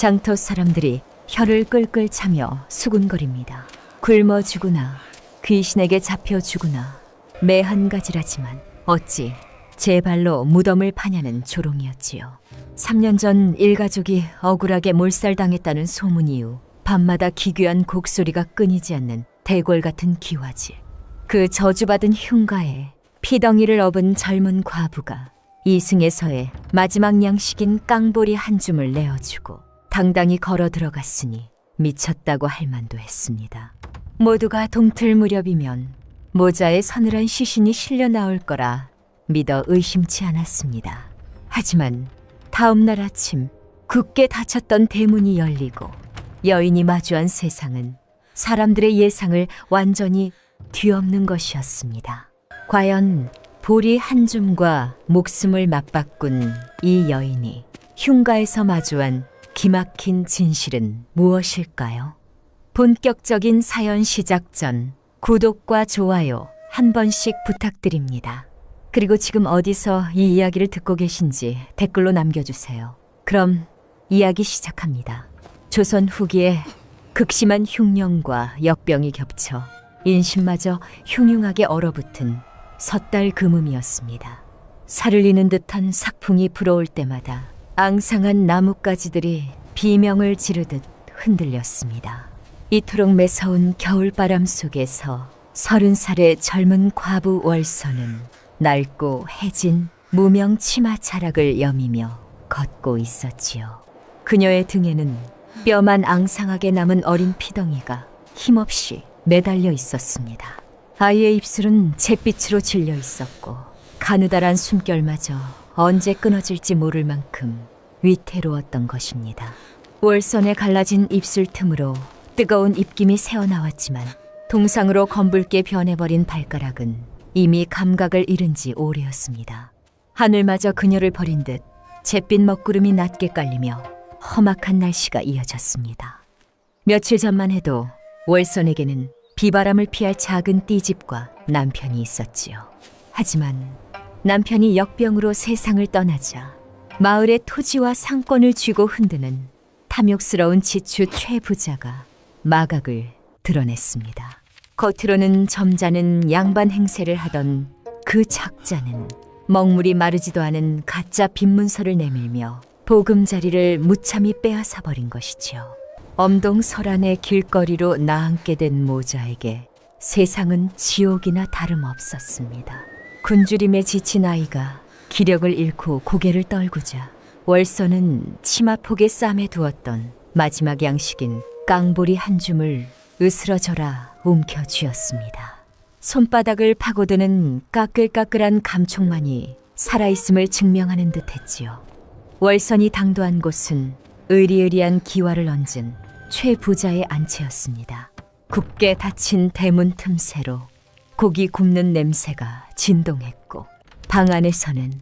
장터 사람들이 혀를 끌끌 차며 수군거립니다. 굶어 죽으나 귀신에게 잡혀 죽으나 매 한 가지라지만 어찌 제 발로 무덤을 파냐는 조롱이었지요. 3년 전 일가족이 억울하게 몰살당했다는 소문 이후 밤마다 기괴한 곡소리가 끊이지 않는 대궐 같은 기와질. 그 저주받은 흉가에 피덩이를 업은 젊은 과부가 이승에서의 마지막 양식인 깡보리 한 줌을 내어주고 당당히 걸어 들어갔으니 미쳤다고 할 만도 했습니다. 모두가 동틀 무렵이면 모자에 서늘한 시신이 실려 나올 거라 믿어 의심치 않았습니다. 하지만 다음 날 아침 굳게 닫혔던 대문이 열리고 여인이 마주한 세상은 사람들의 예상을 완전히 뒤엎는 것이었습니다. 과연 보리 한 줌과 목숨을 맞바꾼 이 여인이 흉가에서 마주한 기막힌 진실은 무엇일까요? 본격적인 사연 시작 전 구독과 좋아요 한 번씩 부탁드립니다. 그리고 지금 어디서 이 이야기를 듣고 계신지 댓글로 남겨주세요. 그럼 이야기 시작합니다. 조선 후기에 극심한 흉년과 역병이 겹쳐 인심마저 흉흉하게 얼어붙은 섣달 금음이었습니다. 살을 이는 듯한 삭풍이 불어올 때마다 앙상한 나뭇가지들이 비명을 지르듯 흔들렸습니다. 이토록 매서운 겨울바람 속에서 30살의 젊은 과부 월선은 낡고 해진 무명 치마 자락을 여미며 걷고 있었지요. 그녀의 등에는 뼈만 앙상하게 남은 어린 피덩이가 힘없이 매달려 있었습니다. 아이의 입술은 잿빛으로 질려 있었고 가느다란 숨결마저 언제 끊어질지 모를 만큼 위태로웠던 것입니다. 월선에 갈라진 입술 틈으로 뜨거운 입김이 새어나왔지만 동상으로 검붉게 변해버린 발가락은 이미 감각을 잃은 지 오래였습니다. 하늘마저 그녀를 버린 듯 잿빛 먹구름이 낮게 깔리며 험악한 날씨가 이어졌습니다. 며칠 전만 해도 월선에게는 비바람을 피할 작은 띠집과 남편이 있었지요. 하지만 남편이 역병으로 세상을 떠나자 마을의 토지와 상권을 쥐고 흔드는 탐욕스러운 지추 최부자가 마각을 드러냈습니다. 겉으로는 점잖은 양반 행세를 하던 그 작자는 먹물이 마르지도 않은 가짜 빈문서를 내밀며 보금자리를 무참히 빼앗아 버린 것이지요. 엄동설안의 길거리로 나앉게 된 모자에게 세상은 지옥이나 다름없었습니다. 굶주림에 지친 아이가 기력을 잃고 고개를 떨구자 월선은 치마폭에 쌈에 두었던 마지막 양식인 깡보리 한 줌을 으스러져라 움켜쥐었습니다. 손바닥을 파고드는 까끌까끌한 감촉만이 살아있음을 증명하는 듯했지요. 월선이 당도한 곳은 의리의리한 기와를 얹은 최 부자의 안채였습니다. 굳게 닫힌 대문 틈새로 고기 굽는 냄새가 진동했고 방 안에서는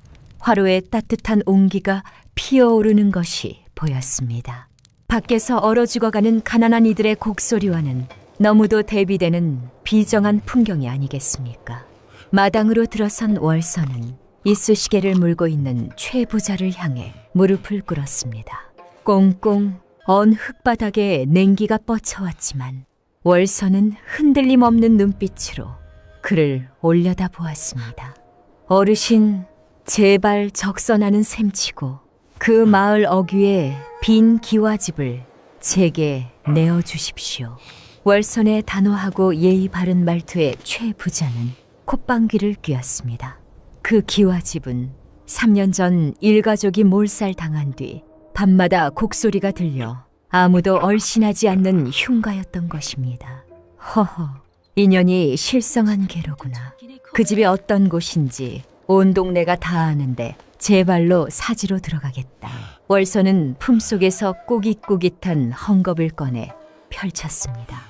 화로의 따뜻한 온기가 피어오르는 것이 보였습니다. 밖에서 얼어 죽어가는 가난한 이들의 곡소리와는 너무도 대비되는 비정한 풍경이 아니겠습니까? 마당으로 들어선 월선은 이쑤시개를 물고 있는 최 부자를 향해 무릎을 꿇었습니다. 꽁꽁 언 흙바닥에 냉기가 뻗쳐왔지만 월선은 흔들림 없는 눈빛으로 그를 올려다 보았습니다. 어르신, 제발 적선하는 셈치고 그 마을 어귀에 빈 기와집을 제게 내어주십시오. 월선의 단호하고 예의 바른 말투에 최 부자는 콧방귀를 뀌었습니다. 그 기와집은 3년 전 일가족이 몰살당한 뒤 밤마다 곡소리가 들려 아무도 얼씬하지 않는 흉가였던 것입니다. 허허, 인연이 실성한 개로구나. 그 집이 어떤 곳인지 온 동네가 다 아는데 제 발로 사지로 들어가겠다. 월선은 품속에서 꾸깃꾸깃한 헝겊을 꺼내 펼쳤습니다.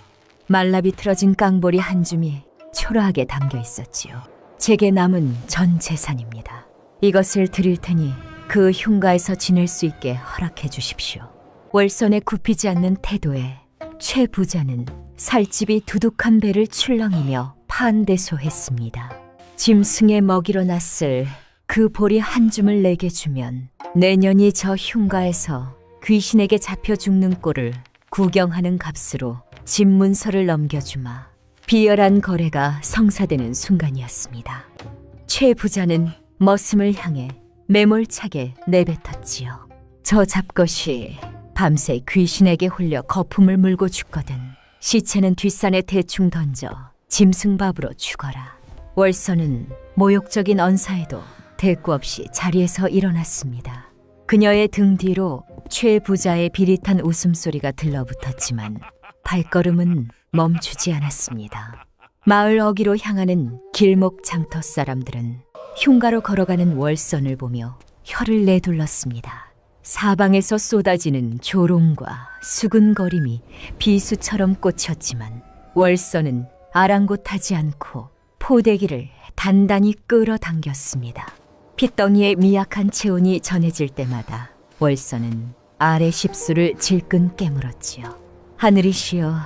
말라비틀어진 깡보리 한 줌이 초라하게 담겨 있었지요. 제게 남은 전 재산입니다. 이것을 드릴 테니 그 흉가에서 지낼 수 있게 허락해 주십시오. 월선의 굽히지 않는 태도에 최 부자는 살집이 두둑한 배를 출렁이며 파한대소했습니다. 짐승에 먹이로 놨을 그 보리 한 줌을 내게 주면 내년이 저 흉가에서 귀신에게 잡혀 죽는 꼴을 구경하는 값으로 집 문서를 넘겨주마 비열한 거래가 성사되는 순간이었습니다. 최 부자는 머슴을 향해 매몰차게 내뱉었지요. 저 잡것이 밤새 귀신에게 홀려 거품을 물고 죽거든 시체는 뒷산에 대충 던져 짐승밥으로 죽어라. 월서는 모욕적인 언사에도 대꾸 없이 자리에서 일어났습니다. 그녀의 등 뒤로 최 부자의 비릿한 웃음소리가 들러붙었지만 발걸음은 멈추지 않았습니다. 마을 어귀로 향하는 길목 장터 사람들은 흉가로 걸어가는 월선을 보며 혀를 내둘렀습니다. 사방에서 쏟아지는 조롱과 수근거림이 비수처럼 꽂혔지만 월선은 아랑곳하지 않고 포대기를 단단히 끌어당겼습니다. 핏덩이의 미약한 체온이 전해질 때마다 월선은 아래 십수를 질끈 깨물었지요. 하늘이시여,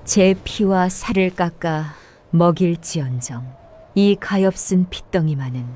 제 피와 살을 깎아 먹일지언정 이 가엾은 핏덩이만은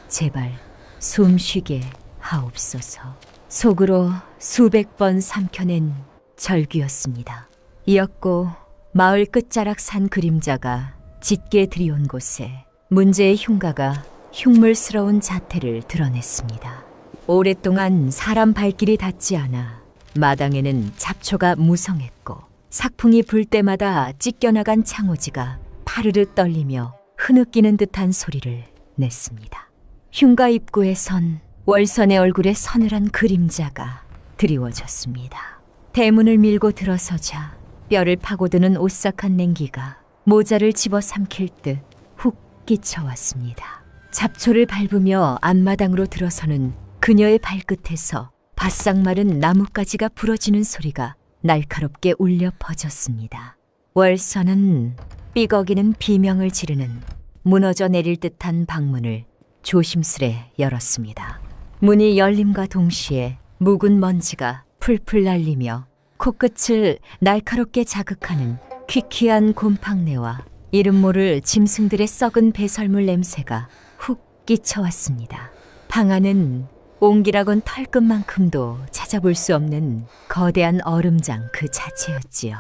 제발 숨쉬게 하옵소서. 속으로 수백 번 삼켜낸 절규였습니다. 이었고 마을 끝자락 산 그림자가 짙게 들이온 곳에 문제의 흉가가 흉물스러운 자태를 드러냈습니다. 오랫동안 사람 발길이 닿지 않아 마당에는 잡초가 무성했고 삭풍이 불 때마다 찢겨나간 창호지가 파르르 떨리며 흐느끼는 듯한 소리를 냈습니다. 흉가 입구에선 월선의 얼굴에 서늘한 그림자가 드리워졌습니다. 대문을 밀고 들어서자 뼈를 파고드는 오싹한 냉기가 모자를 집어삼킬 듯 훅 끼쳐왔습니다. 잡초를 밟으며 앞마당으로 들어서는 그녀의 발끝에서 바싹 마른 나뭇가지가 부러지는 소리가 날카롭게 울려 퍼졌습니다. 월선은 삐걱이는 비명을 지르는 무너져 내릴 듯한 방문을 조심스레 열었습니다. 문이 열림과 동시에 묵은 먼지가 풀풀 날리며 코끝을 날카롭게 자극하는 퀴퀴한 곰팡내와 이름 모를 짐승들의 썩은 배설물 냄새가 훅 끼쳐왔습니다. 방 안은 옹기라곤 털끝만큼도 찾아볼 수 없는 거대한 얼음장 그 자체였지요.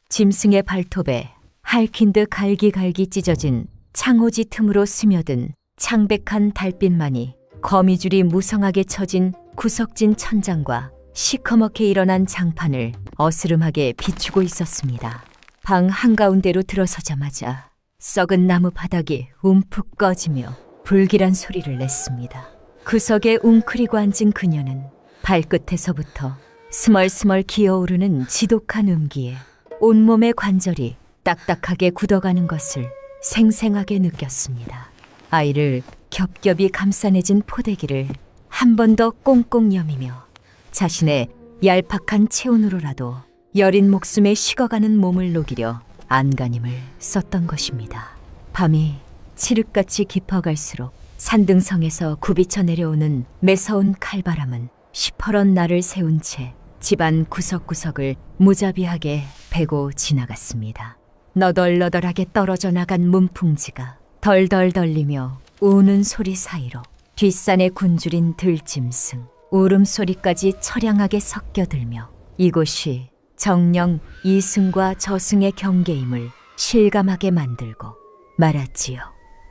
짐승의 발톱에 할킨 듯 갈기갈기 찢어진 창호지 틈으로 스며든 창백한 달빛만이 거미줄이 무성하게 쳐진 구석진 천장과 시커멓게 일어난 장판을 어스름하게 비추고 있었습니다. 방 한가운데로 들어서자마자 썩은 나무 바닥이 움푹 꺼지며 불길한 소리를 냈습니다. 구석에 웅크리고 앉은 그녀는 발끝에서부터 스멀스멀 기어오르는 지독한 음기에 온몸의 관절이 딱딱하게 굳어가는 것을 생생하게 느꼈습니다. 아이를 겹겹이 감싸내진 포대기를 한 번 더 꽁꽁 여미며 자신의 얄팍한 체온으로라도 여린 목숨에 식어가는 몸을 녹이려 안간힘을 썼던 것입니다. 밤이 칠흑같이 깊어갈수록 산등성에서 굽이쳐 내려오는 매서운 칼바람은 시퍼런 날을 세운 채 집안 구석구석을 무자비하게 베고 지나갔습니다. 너덜너덜하게 떨어져 나간 문풍지가 덜덜 덜리며 우는 소리 사이로 뒷산에 굶주린 들짐승 울음소리까지 처량하게 섞여들며 이곳이 정녕 이승과 저승의 경계임을 실감하게 만들고 말았지요.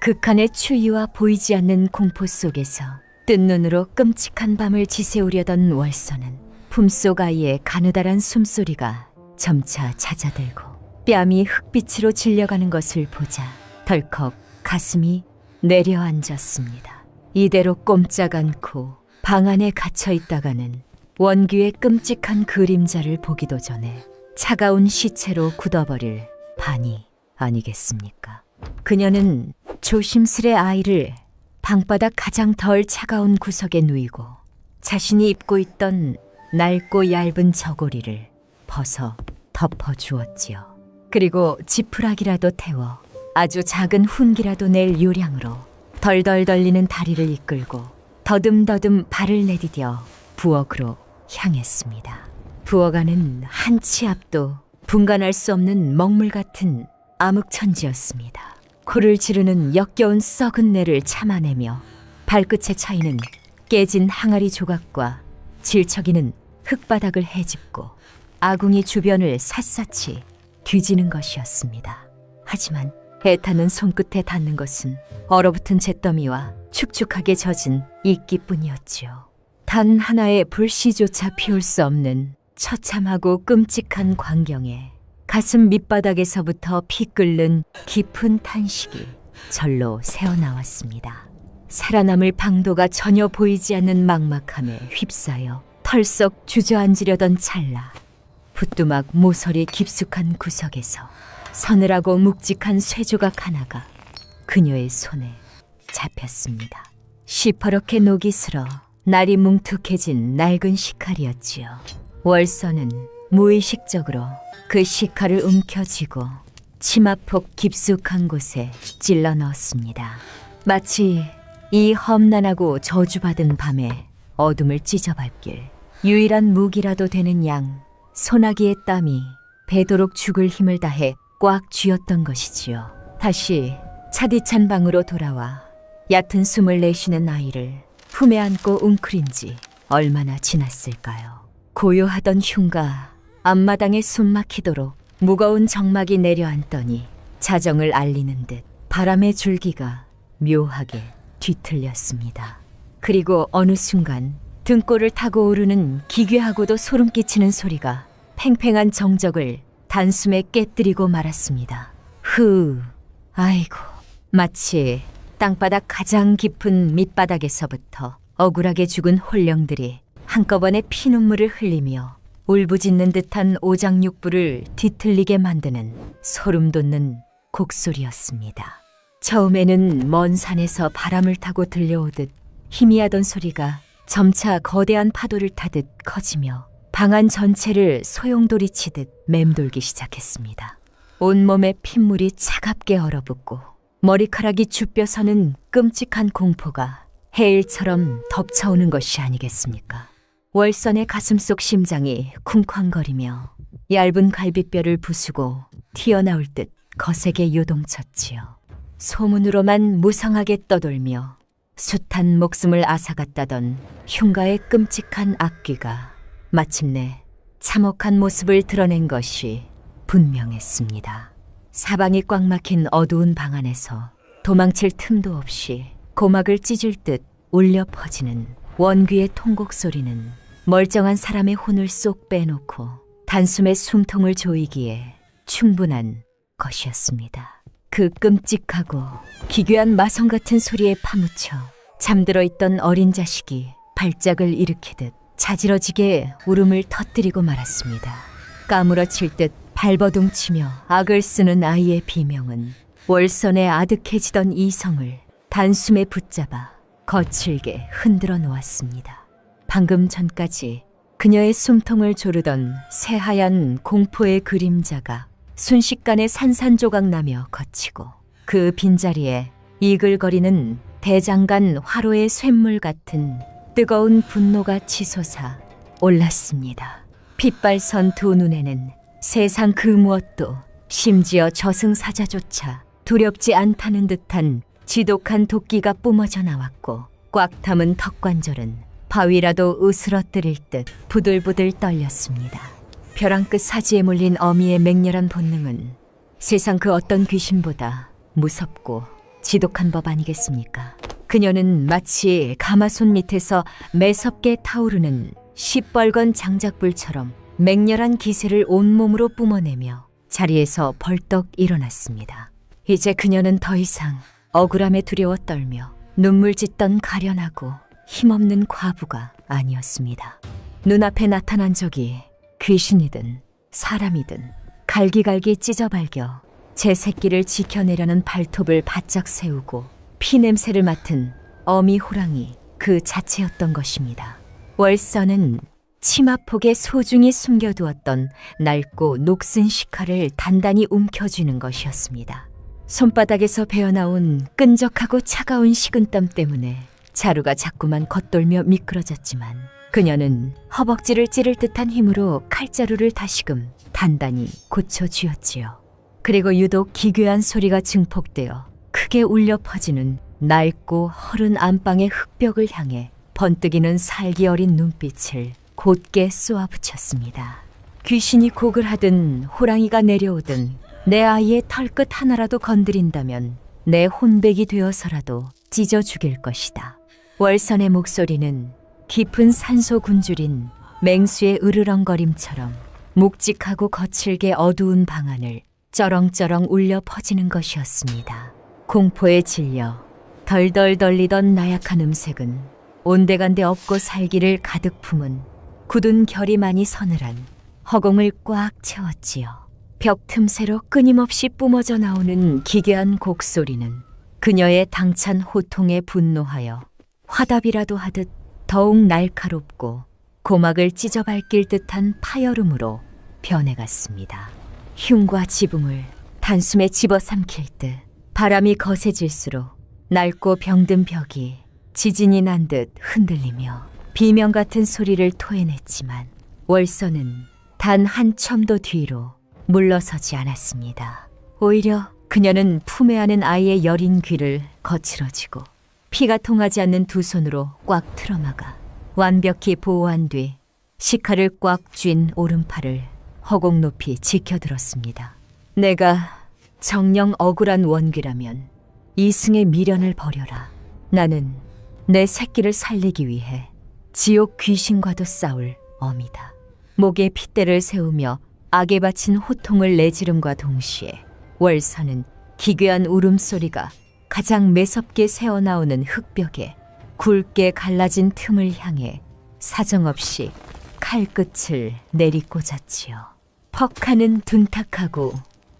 극한의 추위와 보이지 않는 공포 속에서 뜬 눈으로 끔찍한 밤을 지새우려던 월선은 품속 아이의 가느다란 숨소리가 점차 잦아들고 뺨이 흙빛으로 질려가는 것을 보자 덜컥 가슴이 내려앉았습니다. 이대로 꼼짝 않고 방 안에 갇혀 있다가는 원규의 끔찍한 그림자를 보기도 전에 차가운 시체로 굳어버릴 반이 아니겠습니까? 그녀는 조심스레 아이를 방바닥 가장 덜 차가운 구석에 누이고 자신이 입고 있던 낡고 얇은 저고리를 벗어 덮어주었지요. 그리고 지푸라기라도 태워 아주 작은 훈기라도 낼 요량으로 덜덜 덜리는 다리를 이끌고 더듬더듬 발을 내디뎌 부엌으로 향했습니다. 부엌 안은 한 치 앞도 분간할 수 없는 먹물 같은 암흑천지였습니다. 코를 지르는 역겨운 썩은 내를 참아내며 발끝에 차이는 깨진 항아리 조각과 질척이는 흙바닥을 헤집고 아궁이 주변을 샅샅이 뒤지는 것이었습니다. 하지만 애타는 손끝에 닿는 것은 얼어붙은 잿더미와 축축하게 젖은 이끼뿐이었지요. 단 하나의 불씨조차 피울 수 없는 처참하고 끔찍한 광경에 가슴 밑바닥에서부터 피 끓는 깊은 탄식이 절로 새어나왔습니다. 살아남을 방도가 전혀 보이지 않는 막막함에 휩싸여 털썩 주저앉으려던 찰나, 부뚜막 모서리 깊숙한 구석에서 서늘하고 묵직한 쇠조각 하나가 그녀의 손에 잡혔습니다. 시퍼렇게 녹이 슬어 날이 뭉툭해진 낡은 식칼이었지요. 월서는 무의식적으로 그 식칼을 움켜쥐고 치마폭 깊숙한 곳에 찔러 넣었습니다. 마치 이 험난하고 저주받은 밤에 어둠을 찢어밟길 유일한 무기라도 되는 양 소나기의 땀이 배도록 죽을 힘을 다해 꽉 쥐었던 것이지요. 다시 차디찬 방으로 돌아와 얕은 숨을 내쉬는 아이를 품에 안고 웅크린 지 얼마나 지났을까요? 고요하던 흉가 앞마당에 숨막히도록 무거운 정막이 내려앉더니 자정을 알리는 듯 바람의 줄기가 묘하게 뒤틀렸습니다. 그리고 어느 순간 등골을 타고 오르는 기괴하고도 소름 끼치는 소리가 팽팽한 정적을 단숨에 깨뜨리고 말았습니다. 아이고, 마치 땅바닥 가장 깊은 밑바닥에서부터 억울하게 죽은 홀령들이 한꺼번에 피눈물을 흘리며 울부짖는 듯한 오장육부를 뒤틀리게 만드는 소름 돋는 곡소리였습니다. 처음에는 먼 산에서 바람을 타고 들려오듯 희미하던 소리가 점차 거대한 파도를 타듯 커지며 방안 전체를 소용돌이치듯 맴돌기 시작했습니다. 온몸에 핏물이 차갑게 얼어붙고 머리카락이 쭈뼛서는 끔찍한 공포가 해일처럼 덮쳐오는 것이 아니겠습니까? 월선의 가슴속 심장이 쿵쾅거리며 얇은 갈비뼈를 부수고 튀어나올 듯 거세게 요동쳤지요. 소문으로만 무성하게 떠돌며 숱한 목숨을 앗아갔다던 흉가의 끔찍한 악귀가 마침내 참혹한 모습을 드러낸 것이 분명했습니다. 사방이 꽉 막힌 어두운 방 안에서 도망칠 틈도 없이 고막을 찢을 듯 울려 퍼지는 원귀의 통곡 소리는 멀쩡한 사람의 혼을 쏙 빼놓고 단숨에 숨통을 조이기에 충분한 것이었습니다. 그 끔찍하고 기괴한 마성 같은 소리에 파묻혀 잠들어 있던 어린 자식이 발작을 일으키듯 자지러지게 울음을 터뜨리고 말았습니다. 까무러칠 듯 발버둥치며 악을 쓰는 아이의 비명은 월선에 아득해지던 이성을 단숨에 붙잡아 거칠게 흔들어 놓았습니다. 방금 전까지 그녀의 숨통을 조르던 새하얀 공포의 그림자가 순식간에 산산조각 나며 걷히고 그 빈자리에 이글거리는 대장간 화로의 쇳물 같은 뜨거운 분노가 치솟아 올랐습니다. 핏발선 두 눈에는 세상 그 무엇도 심지어 저승사자조차 두렵지 않다는 듯한 지독한 도끼가 뿜어져 나왔고 꽉 담은 턱관절은 바위라도 으스러뜨릴 듯 부들부들 떨렸습니다. 벼랑 끝 사지에 몰린 어미의 맹렬한 본능은 세상 그 어떤 귀신보다 무섭고 지독한 법 아니겠습니까? 그녀는 마치 가마솥 밑에서 매섭게 타오르는 시뻘건 장작불처럼 맹렬한 기세를 온몸으로 뿜어내며 자리에서 벌떡 일어났습니다. 이제 그녀는 더 이상 억울함에 두려워 떨며 눈물 짓던 가련하고 힘없는 과부가 아니었습니다. 눈앞에 나타난 적이 귀신이든 사람이든 갈기갈기 찢어발겨 제 새끼를 지켜내려는 발톱을 바짝 세우고 피냄새를 맡은 어미 호랑이 그 자체였던 것입니다. 월서는 치마폭에 소중히 숨겨두었던 낡고 녹슨 식칼을 단단히 움켜쥐는 것이었습니다. 손바닥에서 배어나온 끈적하고 차가운 식은땀 때문에 자루가 자꾸만 겉돌며 미끄러졌지만 그녀는 허벅지를 찌를 듯한 힘으로 칼자루를 다시금 단단히 고쳐쥐었지요. 그리고 유독 기괴한 소리가 증폭되어 크게 울려 퍼지는 낡고 허른 안방의 흙벽을 향해 번뜩이는 살기 어린 눈빛을 곧게 쏘아붙였습니다. 귀신이 곡을 하든 호랑이가 내려오든 내 아이의 털끝 하나라도 건드린다면 내 혼백이 되어서라도 찢어 죽일 것이다. 월선의 목소리는 깊은 산소 굶주린 맹수의 으르렁거림처럼 묵직하고 거칠게 어두운 방안을 쩌렁쩌렁 울려 퍼지는 것이었습니다. 공포에 질려 덜덜 떨리던 나약한 음색은 온데간데 없고 살기를 가득 품은 굳은 결이 많이 서늘한 허공을 꽉 채웠지요. 벽 틈새로 끊임없이 뿜어져 나오는 기괴한 곡소리는 그녀의 당찬 호통에 분노하여 화답이라도 하듯 더욱 날카롭고 고막을 찢어밟길 듯한 파열음으로 변해갔습니다. 흉과 지붕을 단숨에 집어삼킬 듯 바람이 거세질수록 낡고 병든 벽이 지진이 난 듯 흔들리며 비명 같은 소리를 토해냈지만 월선은 단 한 첨도 뒤로 물러서지 않았습니다. 오히려 그녀는 품에 안은 아이의 여린 귀를 거칠어지고 피가 통하지 않는 두 손으로 꽉 틀어막아 완벽히 보호한 뒤 시카를 꽉 쥔 오른팔을 허공 높이 지켜들었습니다. 내가 정녕 억울한 원귀라면 이승의 미련을 버려라. 나는 내 새끼를 살리기 위해 지옥 귀신과도 싸울 어미다. 목에 핏대를 세우며 악에 바친 호통을 내지름과 동시에 월선은 기괴한 울음소리가 가장 매섭게 새어나오는 흙벽에 굵게 갈라진 틈을 향해 사정없이 칼끝을 내리꽂았지요. 퍽하는 둔탁하고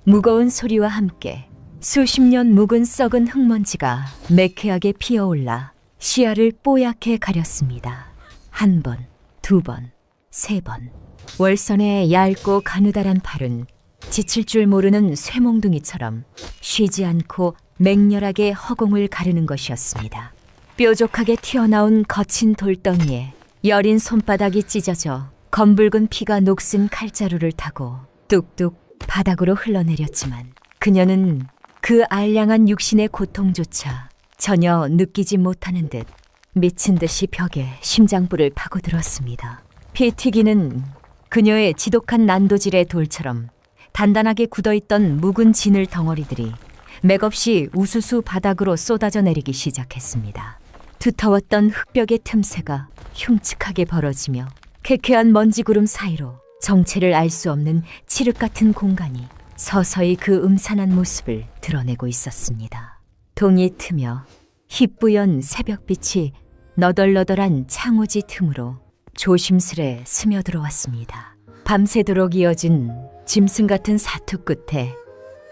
무거운 소리와 함께 수십 년 묵은 썩은 흙먼지가 매캐하게 피어올라 시야를 뽀얗게 가렸습니다. 한 번, 두 번, 세 번. 월선의 얇고 가느다란 팔은 지칠 줄 모르는 쇠몽둥이처럼 쉬지 않고 맹렬하게 허공을 가르는 것이었습니다. 뾰족하게 튀어나온 거친 돌덩이에 여린 손바닥이 찢어져 검붉은 피가 녹슨 칼자루를 타고 뚝뚝 바닥으로 흘러내렸지만 그녀는 그 알량한 육신의 고통조차 전혀 느끼지 못하는 듯 미친 듯이 벽에 심장부를 파고들었습니다. 피 튀기는 그녀의 지독한 난도질의 돌처럼 단단하게 굳어있던 묵은 진을 덩어리들이 맥없이 우수수 바닥으로 쏟아져 내리기 시작했습니다. 두터웠던 흙벽의 틈새가 흉측하게 벌어지며 쾌쾌한 먼지구름 사이로 정체를 알 수 없는 칠흑 같은 공간이 서서히 그 음산한 모습을 드러내고 있었습니다. 동이 트며 희뿌연 새벽빛이 너덜너덜한 창호지 틈으로 조심스레 스며들어왔습니다. 밤새도록 이어진 짐승 같은 사투 끝에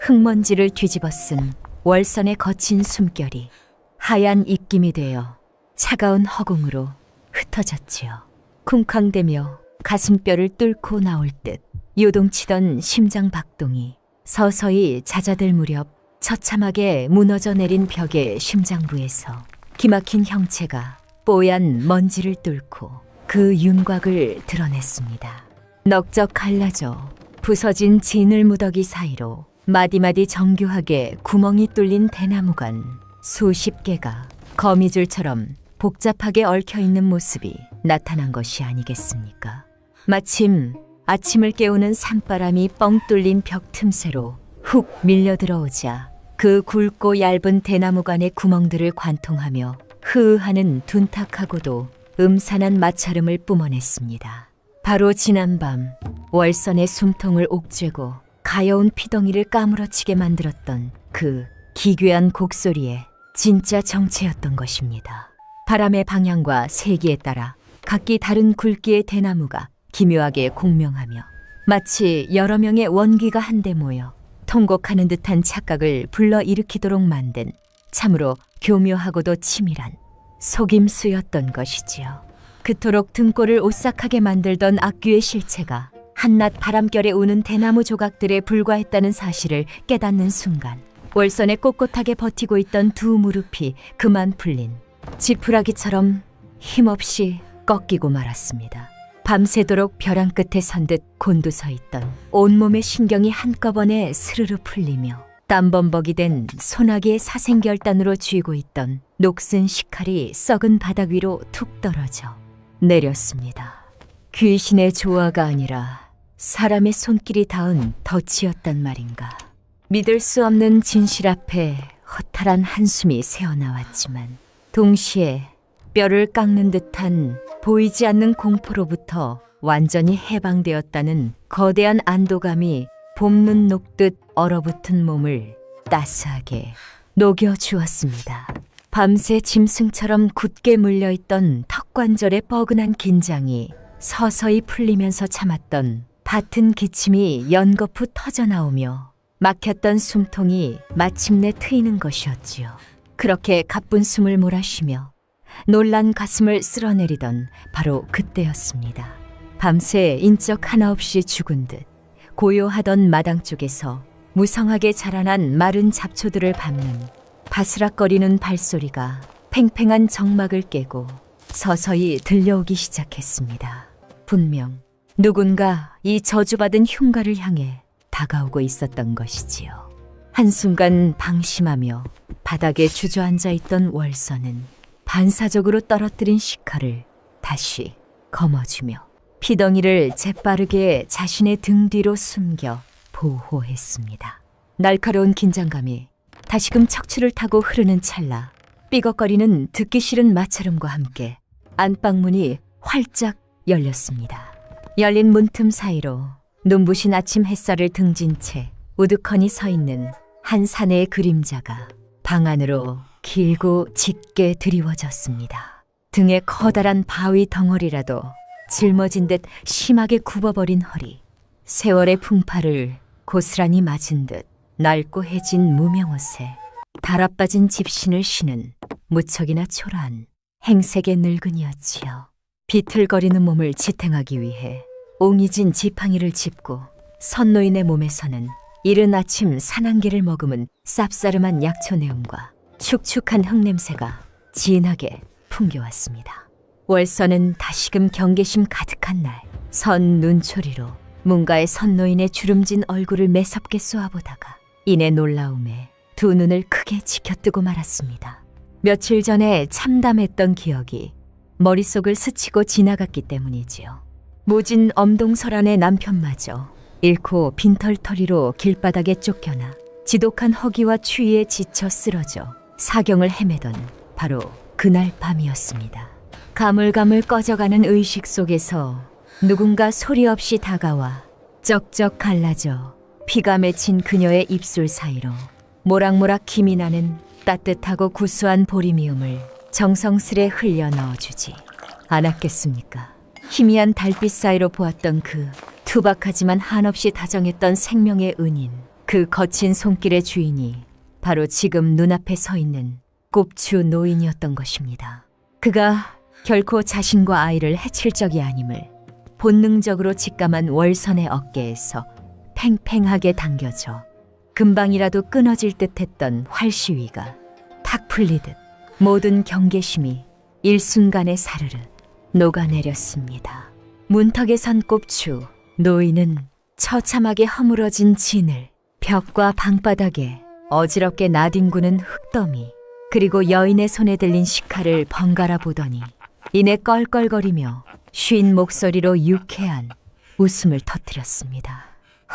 흙먼지를 뒤집어 쓴 월선의 거친 숨결이 하얀 입김이 되어 차가운 허공으로 흩어졌지요. 쿵쾅대며 가슴뼈를 뚫고 나올 듯 요동치던 심장 박동이 서서히 잦아들 무렵 처참하게 무너져 내린 벽의 심장부에서 기막힌 형체가 뽀얀 먼지를 뚫고 그 윤곽을 드러냈습니다. 넉적 갈라져 부서진 진을 무더기 사이로 마디마디 정교하게 구멍이 뚫린 대나무관 수십 개가 거미줄처럼 복잡하게 얽혀있는 모습이 나타난 것이 아니겠습니까? 마침 아침을 깨우는 산바람이 뻥 뚫린 벽 틈새로 훅 밀려 들어오자 그 굵고 얇은 대나무관의 구멍들을 관통하며 흐하는 둔탁하고도 음산한 마찰음을 뿜어냈습니다. 바로 지난밤 월선의 숨통을 옥죄고 가여운 피덩이를 까무러치게 만들었던 그 기괴한 곡소리의 진짜 정체였던 것입니다. 바람의 방향과 세기에 따라 각기 다른 굵기의 대나무가 기묘하게 공명하며 마치 여러 명의 원귀가 한데 모여 통곡하는 듯한 착각을 불러일으키도록 만든 참으로 교묘하고도 치밀한 속임수였던 것이지요. 그토록 등골을 오싹하게 만들던 악귀의 실체가 한낮 바람결에 우는 대나무 조각들에 불과했다는 사실을 깨닫는 순간 월선에 꼿꼿하게 버티고 있던 두 무릎이 그만 풀린 지푸라기처럼 힘없이 꺾이고 말았습니다. 밤새도록 벼랑 끝에 선 듯 곤두서 있던 온몸의 신경이 한꺼번에 스르르 풀리며 땀범벅이 된 소나기의 사생결단으로 쥐고 있던 녹슨 식칼이 썩은 바닥 위로 툭 떨어져 내렸습니다. 귀신의 조화가 아니라 사람의 손길이 닿은 덫이었단 말인가. 믿을 수 없는 진실 앞에 허탈한 한숨이 새어나왔지만 동시에 뼈를 깎는 듯한 보이지 않는 공포로부터 완전히 해방되었다는 거대한 안도감이 봄눈 녹듯 얼어붙은 몸을 따스하게 녹여주었습니다. 밤새 짐승처럼 굳게 물려있던 턱관절의 뻐근한 긴장이 서서히 풀리면서 참았던 밭은 기침이 연거푸 터져나오며 막혔던 숨통이 마침내 트이는 것이었지요. 그렇게 가쁜 숨을 몰아쉬며 놀란 가슴을 쓸어내리던 바로 그때였습니다. 밤새 인적 하나 없이 죽은 듯 고요하던 마당 쪽에서 무성하게 자라난 마른 잡초들을 밟는 바스락거리는 발소리가 팽팽한 정막을 깨고 서서히 들려오기 시작했습니다. 분명 누군가 이 저주받은 흉가를 향해 다가오고 있었던 것이지요. 한순간 방심하며 바닥에 주저앉아 있던 월선은 반사적으로 떨어뜨린 식칼을 다시 거머쥐며 피덩이를 재빠르게 자신의 등 뒤로 숨겨 보호했습니다. 날카로운 긴장감이 다시금 척추를 타고 흐르는 찰나 삐걱거리는 듣기 싫은 마찰음과 함께 안방문이 활짝 열렸습니다. 열린 문틈 사이로 눈부신 아침 햇살을 등진 채 우두커니 서 있는 한 사내의 그림자가 방 안으로 길고 짙게 드리워졌습니다. 등에 커다란 바위 덩어리라도 짊어진 듯 심하게 굽어버린 허리, 세월의 풍파를 고스란히 맞은 듯 낡고 해진 무명옷에 달아빠진 집신을 신은 무척이나 초라한 행색의 늙은이였지요. 비틀거리는 몸을 지탱하기 위해 옹이진 지팡이를 짚고 선노인의 몸에서는 이른 아침 산안개를 머금은 쌉싸름한 약초 내음과 축축한 흙냄새가 진하게 풍겨왔습니다. 월선은 다시금 경계심 가득한 날 선 눈초리로 문가의 선노인의 주름진 얼굴을 매섭게 쏘아보다가 이내 놀라움에 두 눈을 크게 치켜뜨고 말았습니다. 며칠 전에 참담했던 기억이 머릿속을 스치고 지나갔기 때문이지요. 모진 엄동설안의 남편마저 잃고 빈털터리로 길바닥에 쫓겨나 지독한 허기와 추위에 지쳐 쓰러져 사경을 헤매던 바로 그날 밤이었습니다. 가물가물 꺼져가는 의식 속에서 누군가 소리 없이 다가와 쩍쩍 갈라져 피가 맺힌 그녀의 입술 사이로 모락모락 김이 나는 따뜻하고 구수한 보리미음을 정성스레 흘려 넣어주지 않았겠습니까? 희미한 달빛 사이로 보았던 그 투박하지만 한없이 다정했던 생명의 은인, 그 거친 손길의 주인이 바로 지금 눈앞에 서 있는 꼽추 노인이었던 것입니다. 그가 결코 자신과 아이를 해칠 적이 아님을 본능적으로 직감한 월선의 어깨에서 팽팽하게 당겨져 금방이라도 끊어질 듯했던 활시위가 탁 풀리듯 모든 경계심이 일순간에 사르르 녹아내렸습니다. 문턱에 선 꼽추 노인은 처참하게 허물어진 진을, 벽과 방바닥에 어지럽게 나뒹구는 흙더미, 그리고 여인의 손에 들린 식칼을 번갈아 보더니 이내 껄껄거리며 쉰 목소리로 유쾌한 웃음을 터뜨렸습니다.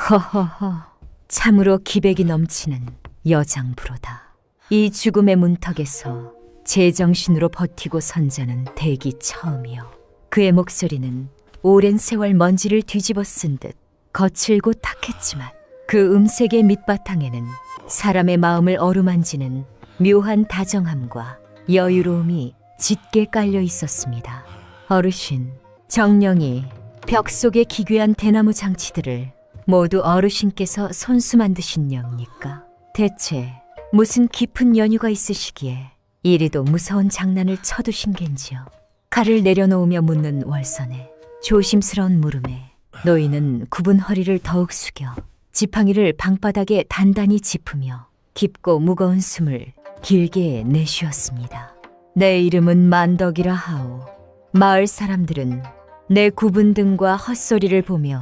허허허, 참으로 기백이 넘치는 여장부로다. 이 죽음의 문턱에서 제정신으로 버티고 선 자는 대기 처음이요. 그의 목소리는 오랜 세월 먼지를 뒤집어 쓴 듯 거칠고 탁했지만 그 음색의 밑바탕에는 사람의 마음을 어루만지는 묘한 다정함과 여유로움이 짙게 깔려 있었습니다. 어르신, 정령이 벽 속의 기괴한 대나무 장치들을 모두 어르신께서 손수 만드신 령입니까? 대체 무슨 깊은 연유가 있으시기에 이리도 무서운 장난을 쳐두신 겐지요? 칼을 내려놓으며 묻는 월선의 조심스러운 물음에 노인은 굽은 허리를 더욱 숙여 지팡이를 방바닥에 단단히 짚으며 깊고 무거운 숨을 길게 내쉬었습니다. 내 이름은 만덕이라 하오. 마을 사람들은 내 굽은 등과 헛소리를 보며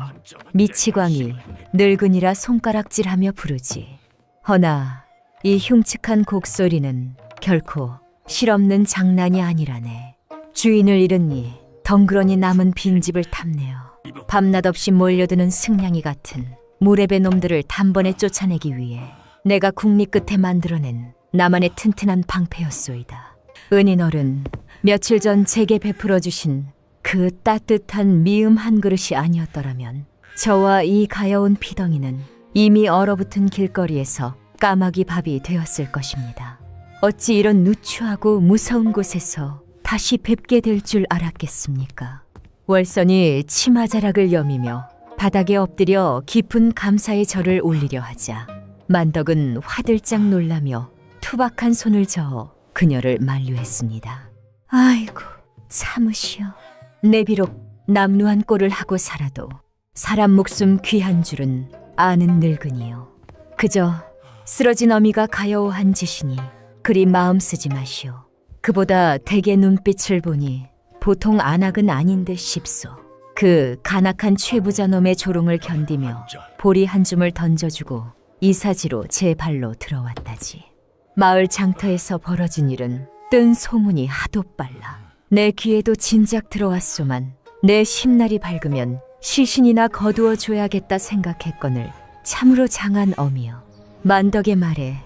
미치광이 늙은이라 손가락질하며 부르지. 허나 이 흉측한 곡소리는 결코 실없는 장난이 아니라네. 주인을 잃으니 덩그러니 남은 빈집을 탐내어 밤낮 없이 몰려드는 승냥이 같은 무례배 놈들을 단번에 쫓아내기 위해 내가 국리 끝에 만들어낸 나만의 튼튼한 방패였소이다. 은인어른, 며칠 전 제게 베풀어 주신 그 따뜻한 미음 한 그릇이 아니었더라면 저와 이 가여운 피덩이는 이미 얼어붙은 길거리에서 까마귀 밥이 되었을 것입니다. 어찌 이런 누추하고 무서운 곳에서 다시 뵙게 될 줄 알았겠습니까? 월선이 치마자락을 여미며 바닥에 엎드려 깊은 감사의 절을 올리려 하자 만덕은 화들짝 놀라며 투박한 손을 저어 그녀를 만류했습니다. 아이고, 참으시오. 내 비록 남루한 꼴을 하고 살아도 사람 목숨 귀한 줄은 아는 늙은이요. 그저 쓰러진 어미가 가여워한 짓이니 그리 마음 쓰지 마시오. 그보다 대개 눈빛을 보니 보통 안악은 아닌 듯 싶소. 그 간악한 최부자 놈의 조롱을 견디며 보리 한 줌을 던져주고 이사지로 제 발로 들어왔다지. 마을 장터에서 벌어진 일은 뜬 소문이 하도 빨라 내 귀에도 진작 들어왔소만 내 심날이 밝으면 시신이나 거두어 줘야겠다 생각했거늘 참으로 장한 어미여. 만덕의 말에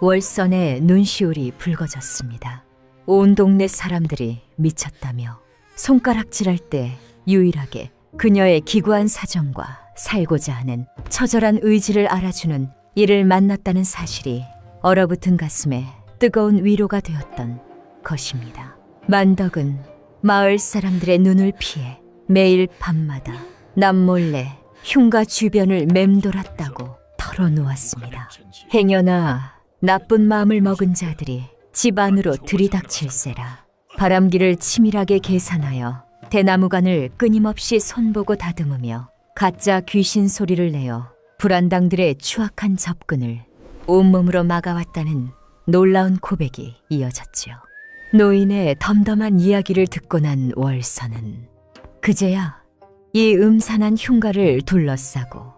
월선의 눈시울이 붉어졌습니다. 온 동네 사람들이 미쳤다며 손가락질할 때 유일하게 그녀의 기구한 사정과 살고자 하는 처절한 의지를 알아주는 이를 만났다는 사실이 얼어붙은 가슴에 뜨거운 위로가 되었던 것입니다. 만덕은 마을 사람들의 눈을 피해 매일 밤마다 남몰래 흉가 주변을 맴돌았다고 털어놓았습니다. 행여나 나쁜 마음을 먹은 자들이 집 안으로 들이닥칠세라. 바람길을 치밀하게 계산하여 대나무관을 끊임없이 손보고 다듬으며 가짜 귀신 소리를 내어 불안당들의 추악한 접근을 온몸으로 막아왔다는 놀라운 고백이 이어졌지요. 노인의 덤덤한 이야기를 듣고 난 월선은 그제야 이 음산한 흉가를 둘러싸고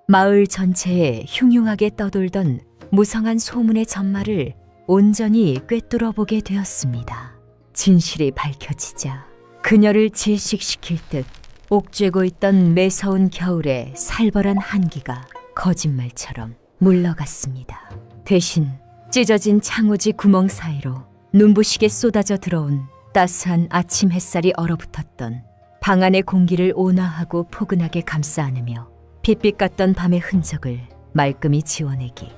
마을 전체에 흉흉하게 떠돌던 무성한 소문의 전말을 온전히 꿰뚫어 보게 되었습니다. 진실이 밝혀지자 그녀를 질식시킬 듯 옥죄고 있던 매서운 겨울의 살벌한 한기가 거짓말처럼 물러갔습니다. 대신 찢어진 창호지 구멍 사이로 눈부시게 쏟아져 들어온 따스한 아침 햇살이 얼어붙었던 방 안의 공기를 온화하고 포근하게 감싸 안으며 빛빛 같던 밤의 흔적을 말끔히 지워내기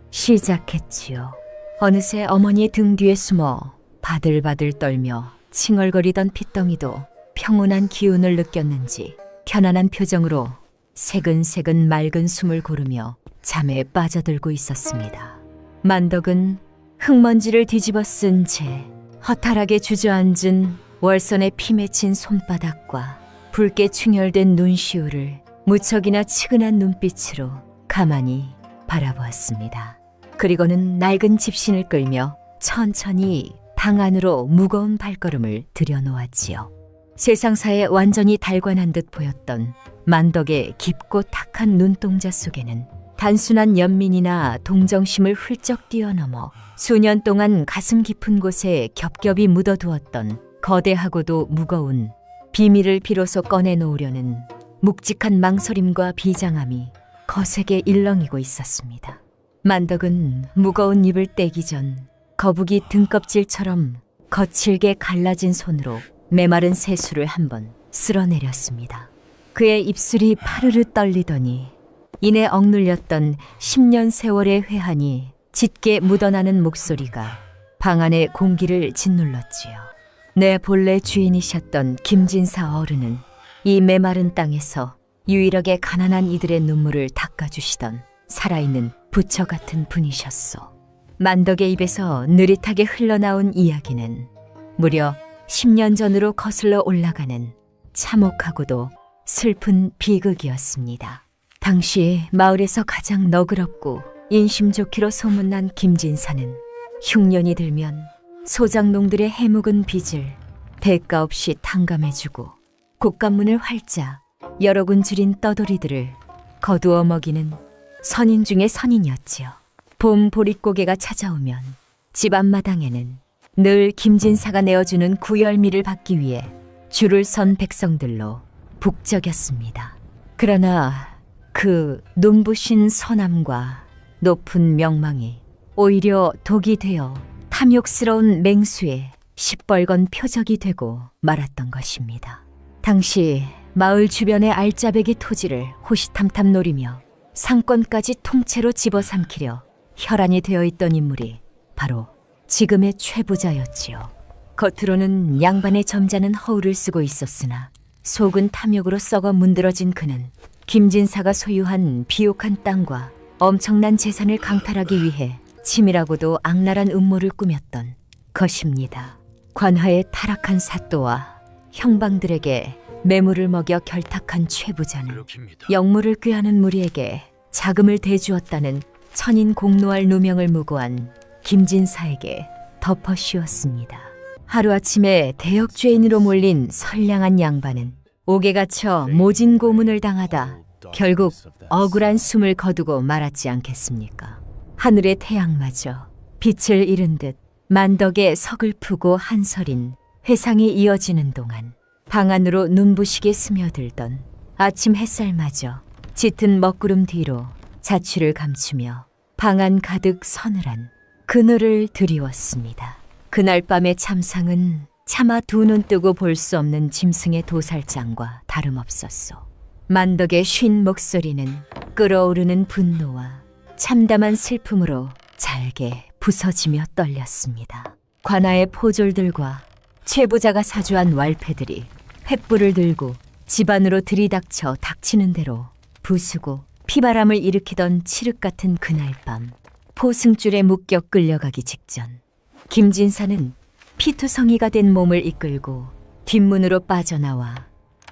시작했지요. 어느새 어머니의 등 뒤에 숨어 바들바들 떨며 칭얼거리던 핏덩이도 평온한 기운을 느꼈는지 편안한 표정으로 새근새근 맑은 숨을 고르며 잠에 빠져들고 있었습니다. 만덕은 흙먼지를 뒤집어 쓴 채 허탈하게 주저앉은 월선의 피 맺힌 손바닥과 붉게 충혈된 눈시울을 무척이나 치근한 눈빛으로 가만히 바라보았습니다. 그리고는 낡은 집신을 끌며 천천히 방 안으로 무거운 발걸음을 들여놓았지요. 세상사에 완전히 달관한 듯 보였던 만덕의 깊고 탁한 눈동자 속에는 단순한 연민이나 동정심을 훌쩍 뛰어넘어 수년 동안 가슴 깊은 곳에 겹겹이 묻어두었던 거대하고도 무거운 비밀을 비로소 꺼내놓으려는 묵직한 망설임과 비장함이 거세게 일렁이고 있었습니다. 만덕은 무거운 입을 떼기 전 거북이 등껍질처럼 거칠게 갈라진 손으로 메마른 세수를 한번 쓸어내렸습니다. 그의 입술이 파르르 떨리더니 이내 억눌렸던 10년 세월의 회한이 짙게 묻어나는 목소리가 방 안의 공기를 짓눌렀지요. 내 본래 주인이셨던 김진사 어른은 이 메마른 땅에서 유일하게 가난한 이들의 눈물을 닦아주시던 살아있는 부처 같은 분이셨소. 만덕의 입에서 느릿하게 흘러나온 이야기는 무려 10년 전으로 거슬러 올라가는 참혹하고도 슬픈 비극이었습니다. 당시 마을에서 가장 너그럽고 인심 좋기로 소문난 김진사는 흉년이 들면 소장농들의 해묵은 빚을 대가 없이 탕감해주고 곳간문을 활자 여러 군 줄인 떠돌이들을 거두어 먹이는 선인 중의 선인이었지요. 봄 보릿고개가 찾아오면 집 앞마당에는 늘 김진사가 내어주는 구열미를 받기 위해 줄을 선 백성들로 북적였습니다. 그러나 그 눈부신 선함과 높은 명망이 오히려 독이 되어 탐욕스러운 맹수의 시뻘건 표적이 되고 말았던 것입니다. 당시 마을 주변의 알짜배기 토지를 호시탐탐 노리며 상권까지 통째로 집어삼키려 혈안이 되어 있던 인물이 바로 지금의 최부자였지요. 겉으로는 양반의 점잖은 허울을 쓰고 있었으나 속은 탐욕으로 썩어 문드러진 그는 김진사가 소유한 비옥한 땅과 엄청난 재산을 강탈하기 위해 치밀하고도 악랄한 음모를 꾸몄던 것입니다. 관하의 타락한 사또와 형방들에게 매물을 먹여 결탁한 최부자는 영물을 꾀하는 무리에게 자금을 대주었다는 천인 공노할 누명을 무고한 김진사에게 덮어 씌웠습니다. 하루아침에 대역죄인으로 몰린 선량한 양반은 옥에 갇혀 모진 고문을 당하다 결국 억울한 숨을 거두고 말았지 않겠습니까? 하늘의 태양마저 빛을 잃은 듯 만덕에 서글프고 한설인 회상이 이어지는 동안 방 안으로 눈부시게 스며들던 아침 햇살마저 짙은 먹구름 뒤로 자취를 감추며 방 안 가득 서늘한 그늘을 드리웠습니다. 그날 밤의 참상은 차마 두 눈 뜨고 볼 수 없는 짐승의 도살장과 다름없었소. 만덕의 쉰 목소리는 끓어오르는 분노와 참담한 슬픔으로 잘게 부서지며 떨렸습니다. 관아의 포졸들과 최부자가 사주한 왈패들이 횃불을 들고 집안으로 들이닥쳐 닥치는 대로 부수고 피바람을 일으키던 칠흑 같은 그날 밤, 포승줄에 묶여 끌려가기 직전 김진사는 피투성이가 된 몸을 이끌고 뒷문으로 빠져나와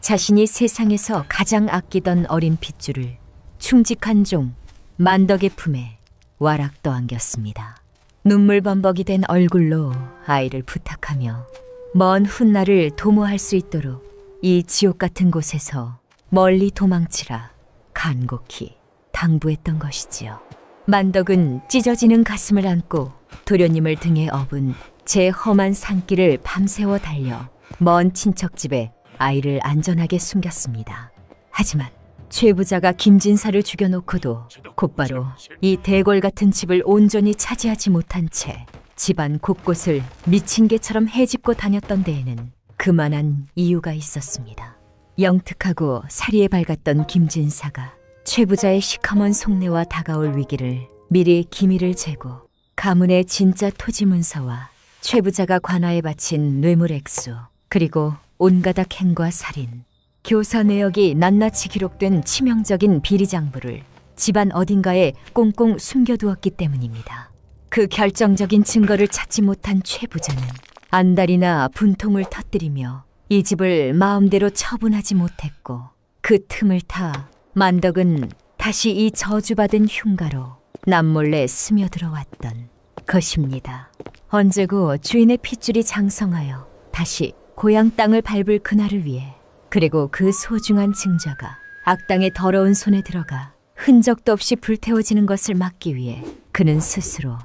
자신이 세상에서 가장 아끼던 어린 핏줄을 충직한 종 만덕의 품에 와락 떠안겼습니다. 눈물범벅이 된 얼굴로 아이를 부탁하며 먼 훗날을 도모할 수 있도록 이 지옥 같은 곳에서 멀리 도망치라 간곡히 당부했던 것이지요. 만덕은 찢어지는 가슴을 안고 도련님을 등에 업은 제 험한 산길을 밤새워 달려 먼 친척집에 아이를 안전하게 숨겼습니다. 하지만 최부자가 김진사를 죽여놓고도 곧바로 이 대궐 같은 집을 온전히 차지하지 못한 채 집안 곳곳을 미친 개처럼 헤집고 다녔던 데에는 그만한 이유가 있었습니다. 영특하고 사리에 밝았던 김진사가 최부자의 시커먼 속내와 다가올 위기를 미리 기미를 재고 가문의 진짜 토지 문서와 최부자가 관아에 바친 뇌물 액수, 그리고 온가닥 행과 살인, 교사 내역이 낱낱이 기록된 치명적인 비리장부를 집안 어딘가에 꽁꽁 숨겨두었기 때문입니다. 그 결정적인 증거를 찾지 못한 최부자는 안달이나 분통을 터뜨리며 이 집을 마음대로 처분하지 못했고, 그 틈을 타 만덕은 다시 이 저주받은 흉가로 남몰래 스며들어왔던 것입니다. 언제고 주인의 핏줄이 장성하여 다시 고향 땅을 밟을 그날을 위해, 그리고 그 소중한 증자가 악당의 더러운 손에 들어가 흔적도 없이 불태워지는 것을 막기 위해 그는 스스로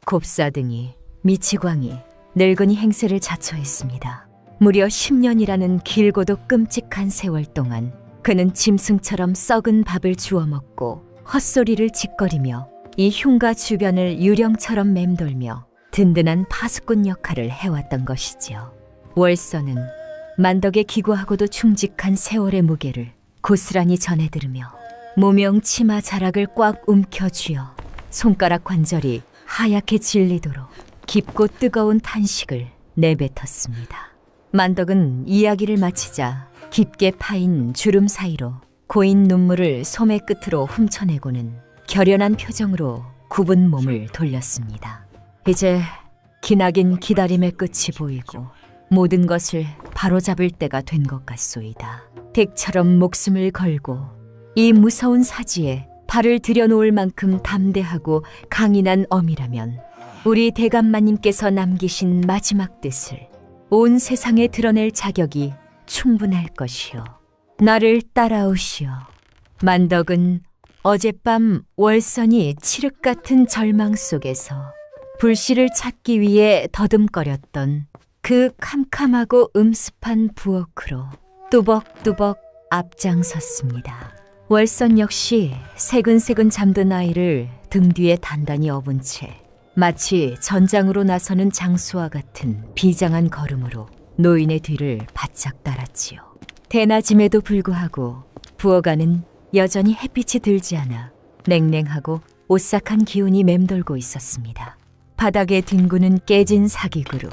곱사등이, 미치광이, 늙은이 행세를 자처했습니다. 무려 10년이라는 길고도 끔찍한 세월 동안 그는 짐승처럼 썩은 밥을 주워 먹고 헛소리를 짓거리며 이 흉가 주변을 유령처럼 맴돌며 든든한 파수꾼 역할을 해왔던 것이지요. 월서는 만덕의 기구하고도 충직한 세월의 무게를 고스란히 전해 들으며 무명 치마 자락을 꽉 움켜쥐어 손가락 관절이 하얗게 질리도록 깊고 뜨거운 탄식을 내뱉었습니다. 만덕은 이야기를 마치자 깊게 파인 주름 사이로 고인 눈물을 소매 끝으로 훔쳐내고는 결연한 표정으로 굽은 몸을 돌렸습니다. 이제 기나긴 기다림의 끝이 보이고 모든 것을 바로잡을 때가 된 것 같소이다. 덱처럼 목숨을 걸고 이 무서운 사지에 발을 들여놓을 만큼 담대하고 강인한 엄이라면 우리 대감마님께서 남기신 마지막 뜻을 온 세상에 드러낼 자격이 충분할 것이요. 나를 따라오시오. 만덕은 어젯밤 월선이 칠흑 같은 절망 속에서 불씨를 찾기 위해 더듬거렸던 그 캄캄하고 음습한 부엌으로 뚜벅뚜벅 앞장섰습니다. 월선 역시 새근새근 잠든 아이를 등 뒤에 단단히 업은 채 마치 전장으로 나서는 장수와 같은 비장한 걸음으로 노인의 뒤를 바짝 따랐지요. 대낮임에도 불구하고 부엌 안은 여전히 햇빛이 들지 않아 냉랭하고 오싹한 기운이 맴돌고 있었습니다. 바닥에 뒹구는 깨진 사기구로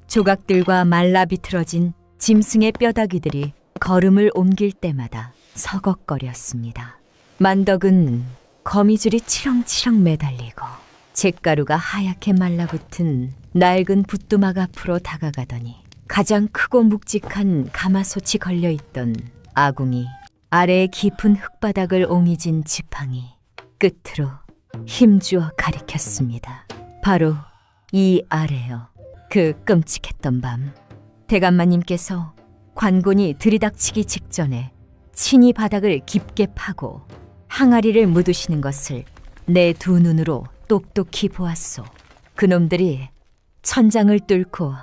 조각들과 말라 비틀어진 짐승의 뼈다귀들이 걸음을 옮길 때마다 서걱거렸습니다. 만덕은 거미줄이 치렁치렁 매달리고 잿가루가 하얗게 말라붙은 낡은 붓두막 앞으로 다가가더니 가장 크고 묵직한 가마솥이 걸려있던 아궁이 아래의 깊은 흙바닥을 옹이진 지팡이 끝으로 힘주어 가리켰습니다. 바로 이 아래요. 그 끔찍했던 밤, 대감마님께서 관곤이 들이닥치기 직전에 친히 바닥을 깊게 파고 항아리를 묻으시는 것을 내 두 눈으로 똑똑히 보았소. 그놈들이 천장을 뚫고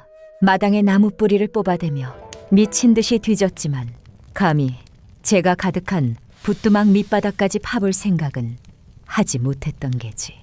마당의 나무 뿌리를 뽑아대며 미친 듯이 뒤졌지만 감히 제가 가득한 붓두막 밑바닥까지 파볼 생각은 하지 못했던 게지.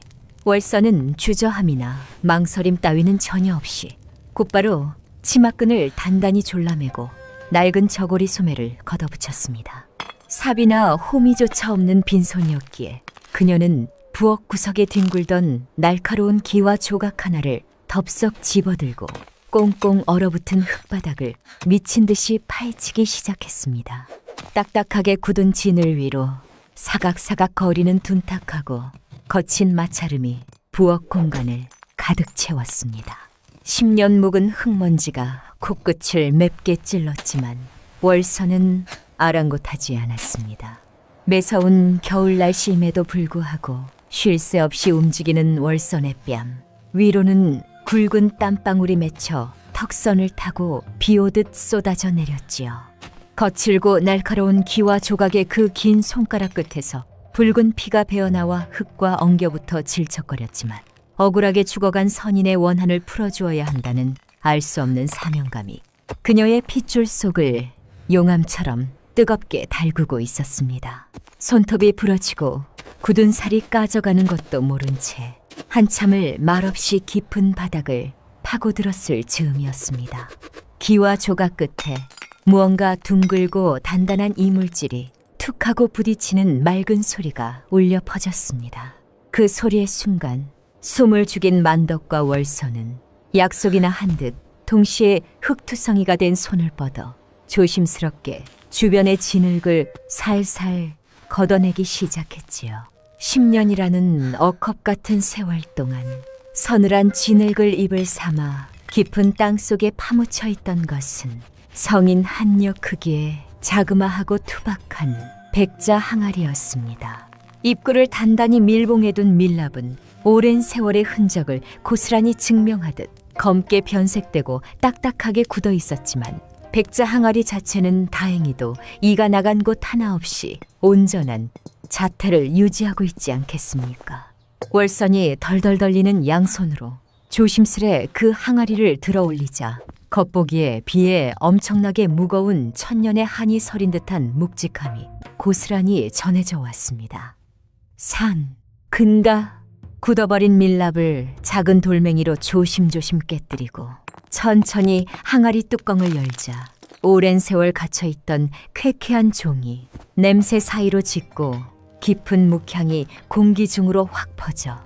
월선은 주저함이나 망설임 따위는 전혀 없이 곧바로 치마끈을 단단히 졸라매고 낡은 저고리 소매를 걷어붙였습니다. 삽이나 호미조차 없는 빈손이었기에 그녀는 부엌 구석에 뒹굴던 날카로운 기와 조각 하나를 덥석 집어들고 꽁꽁 얼어붙은 흙바닥을 미친 듯이 파헤치기 시작했습니다. 딱딱하게 굳은 진을 위로 사각사각 거리는 둔탁하고 거친 마찰음이 부엌 공간을 가득 채웠습니다. 10년 묵은 흙먼지가 코끝을 맵게 찔렀지만 월선은 아랑곳하지 않았습니다. 매서운 겨울 날씨임에도 불구하고 쉴 새 없이 움직이는 월선의 뺨 위로는 굵은 땀방울이 맺혀 턱선을 타고 비오듯 쏟아져 내렸지요. 거칠고 날카로운 기와 조각의 그 긴 손가락 끝에서 붉은 피가 배어나와 흙과 엉겨붙어 질척거렸지만 억울하게 죽어간 선인의 원한을 풀어주어야 한다는 알 수 없는 사명감이 그녀의 핏줄 속을 용암처럼 뜨겁게 달구고 있었습니다. 손톱이 부러지고 굳은 살이 까져가는 것도 모른 채 한참을 말없이 깊은 바닥을 파고들었을 즈음이었습니다. 기와 조각 끝에 무언가 둥글고 단단한 이물질이 툭 하고 부딪히는 맑은 소리가 울려 퍼졌습니다. 그 소리의 순간 숨을 죽인 만덕과 월선은 약속이나 한 듯 동시에 흙투성이가 된 손을 뻗어 조심스럽게 주변의 진흙을 살살 걷어내기 시작했지요. 10년이라는 억컵 같은 세월 동안 서늘한 진흙을 입을 삼아 깊은 땅 속에 파묻혀 있던 것은 성인 한여 크기의 자그마하고 투박한 백자 항아리였습니다. 입구를 단단히 밀봉해둔 밀랍은 오랜 세월의 흔적을 고스란히 증명하듯 검게 변색되고 딱딱하게 굳어 있었지만 백자 항아리 자체는 다행히도 이가 나간 곳 하나 없이 온전한 자태를 유지하고 있지 않겠습니까? 월선이 덜덜 떨리는 양손으로 조심스레 그 항아리를 들어 올리자 겉보기에 비에 엄청나게 무거운 천년의 한이 서린 듯한 묵직함이 고스란히 전해져 왔습니다. 산, 근가, 굳어버린 밀랍을 작은 돌멩이로 조심조심 깨뜨리고 천천히 항아리 뚜껑을 열자 오랜 세월 갇혀있던 쾌쾌한 종이 냄새 사이로 짙고 깊은 묵향이 공기 중으로 확 퍼져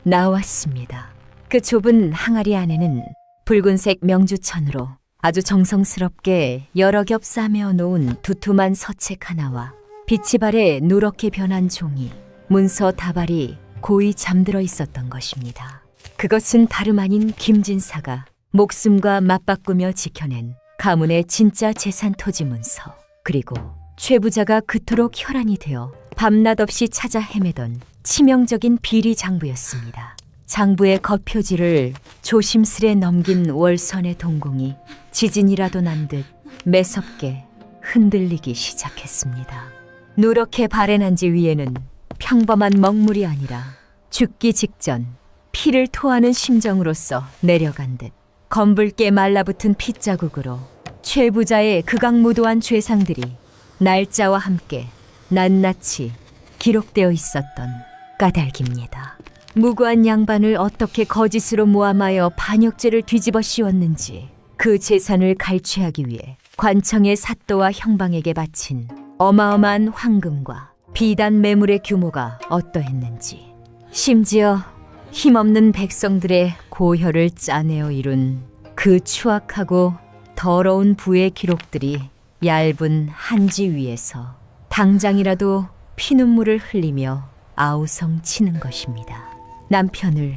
나왔습니다. 그 좁은 항아리 안에는 붉은색 명주천으로 아주 정성스럽게 여러 겹 싸매어 놓은 두툼한 서책 하나와 빛이 발해 누렇게 변한 종이 문서 다발이 고이 잠들어 있었던 것입니다. 그것은 다름 아닌 김진사가 목숨과 맞바꾸며 지켜낸 가문의 진짜 재산 토지 문서, 그리고 최 부자가 그토록 혈안이 되어 밤낮 없이 찾아 헤매던 치명적인 비리 장부였습니다. 장부의 겉표지를 조심스레 넘긴 월선의 동공이 지진이라도 난 듯 매섭게 흔들리기 시작했습니다. 누렇게 발해난지 위에는 평범한 먹물이 아니라 죽기 직전 피를 토하는 심정으로써 내려간 듯 검붉게 말라붙은 핏자국으로 최부자의 극악무도한 죄상들이 날짜와 함께 낱낱이 기록되어 있었던 까닭입니다. 무고한 양반을 어떻게 거짓으로 모함하여 반역죄를 뒤집어 씌웠는지, 그 재산을 갈취하기 위해 관청의 사또와 형방에게 바친 어마어마한 황금과 비단 매물의 규모가 어떠했는지, 심지어 힘없는 백성들의 고혈을 짜내어 이룬 그 추악하고 더러운 부의 기록들이 얇은 한지 위에서 당장이라도 피눈물을 흘리며 아우성 치는 것입니다. 남편을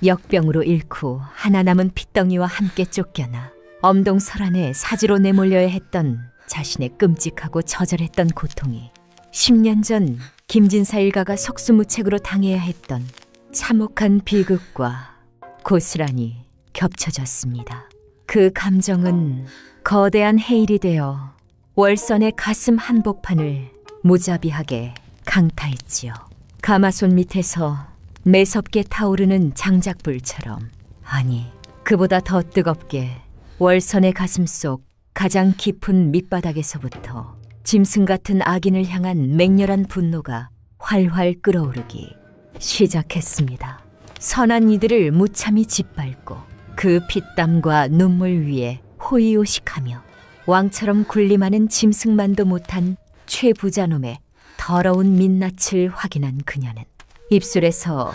역병으로 잃고 하나 남은 핏덩이와 함께 쫓겨나 엄동설안에 사지로 내몰려야 했던 자신의 끔찍하고 처절했던 고통이 10년 전 김진사 일가가 속수무책으로 당해야 했던 참혹한 비극과 고스란히 겹쳐졌습니다. 그 감정은 거대한 해일이 되어 월선의 가슴 한복판을 무자비하게 강타했지요. 가마솥 밑에서 매섭게 타오르는 장작불처럼, 아니 그보다 더 뜨겁게 월선의 가슴 속 가장 깊은 밑바닥에서부터 짐승 같은 악인을 향한 맹렬한 분노가 활활 끓어오르기 시작했습니다. 선한 이들을 무참히 짓밟고 그 피땀과 눈물 위에 호의호식하며 왕처럼 군림하는 짐승만도 못한 최부자놈의 더러운 민낯을 확인한 그녀는 입술에서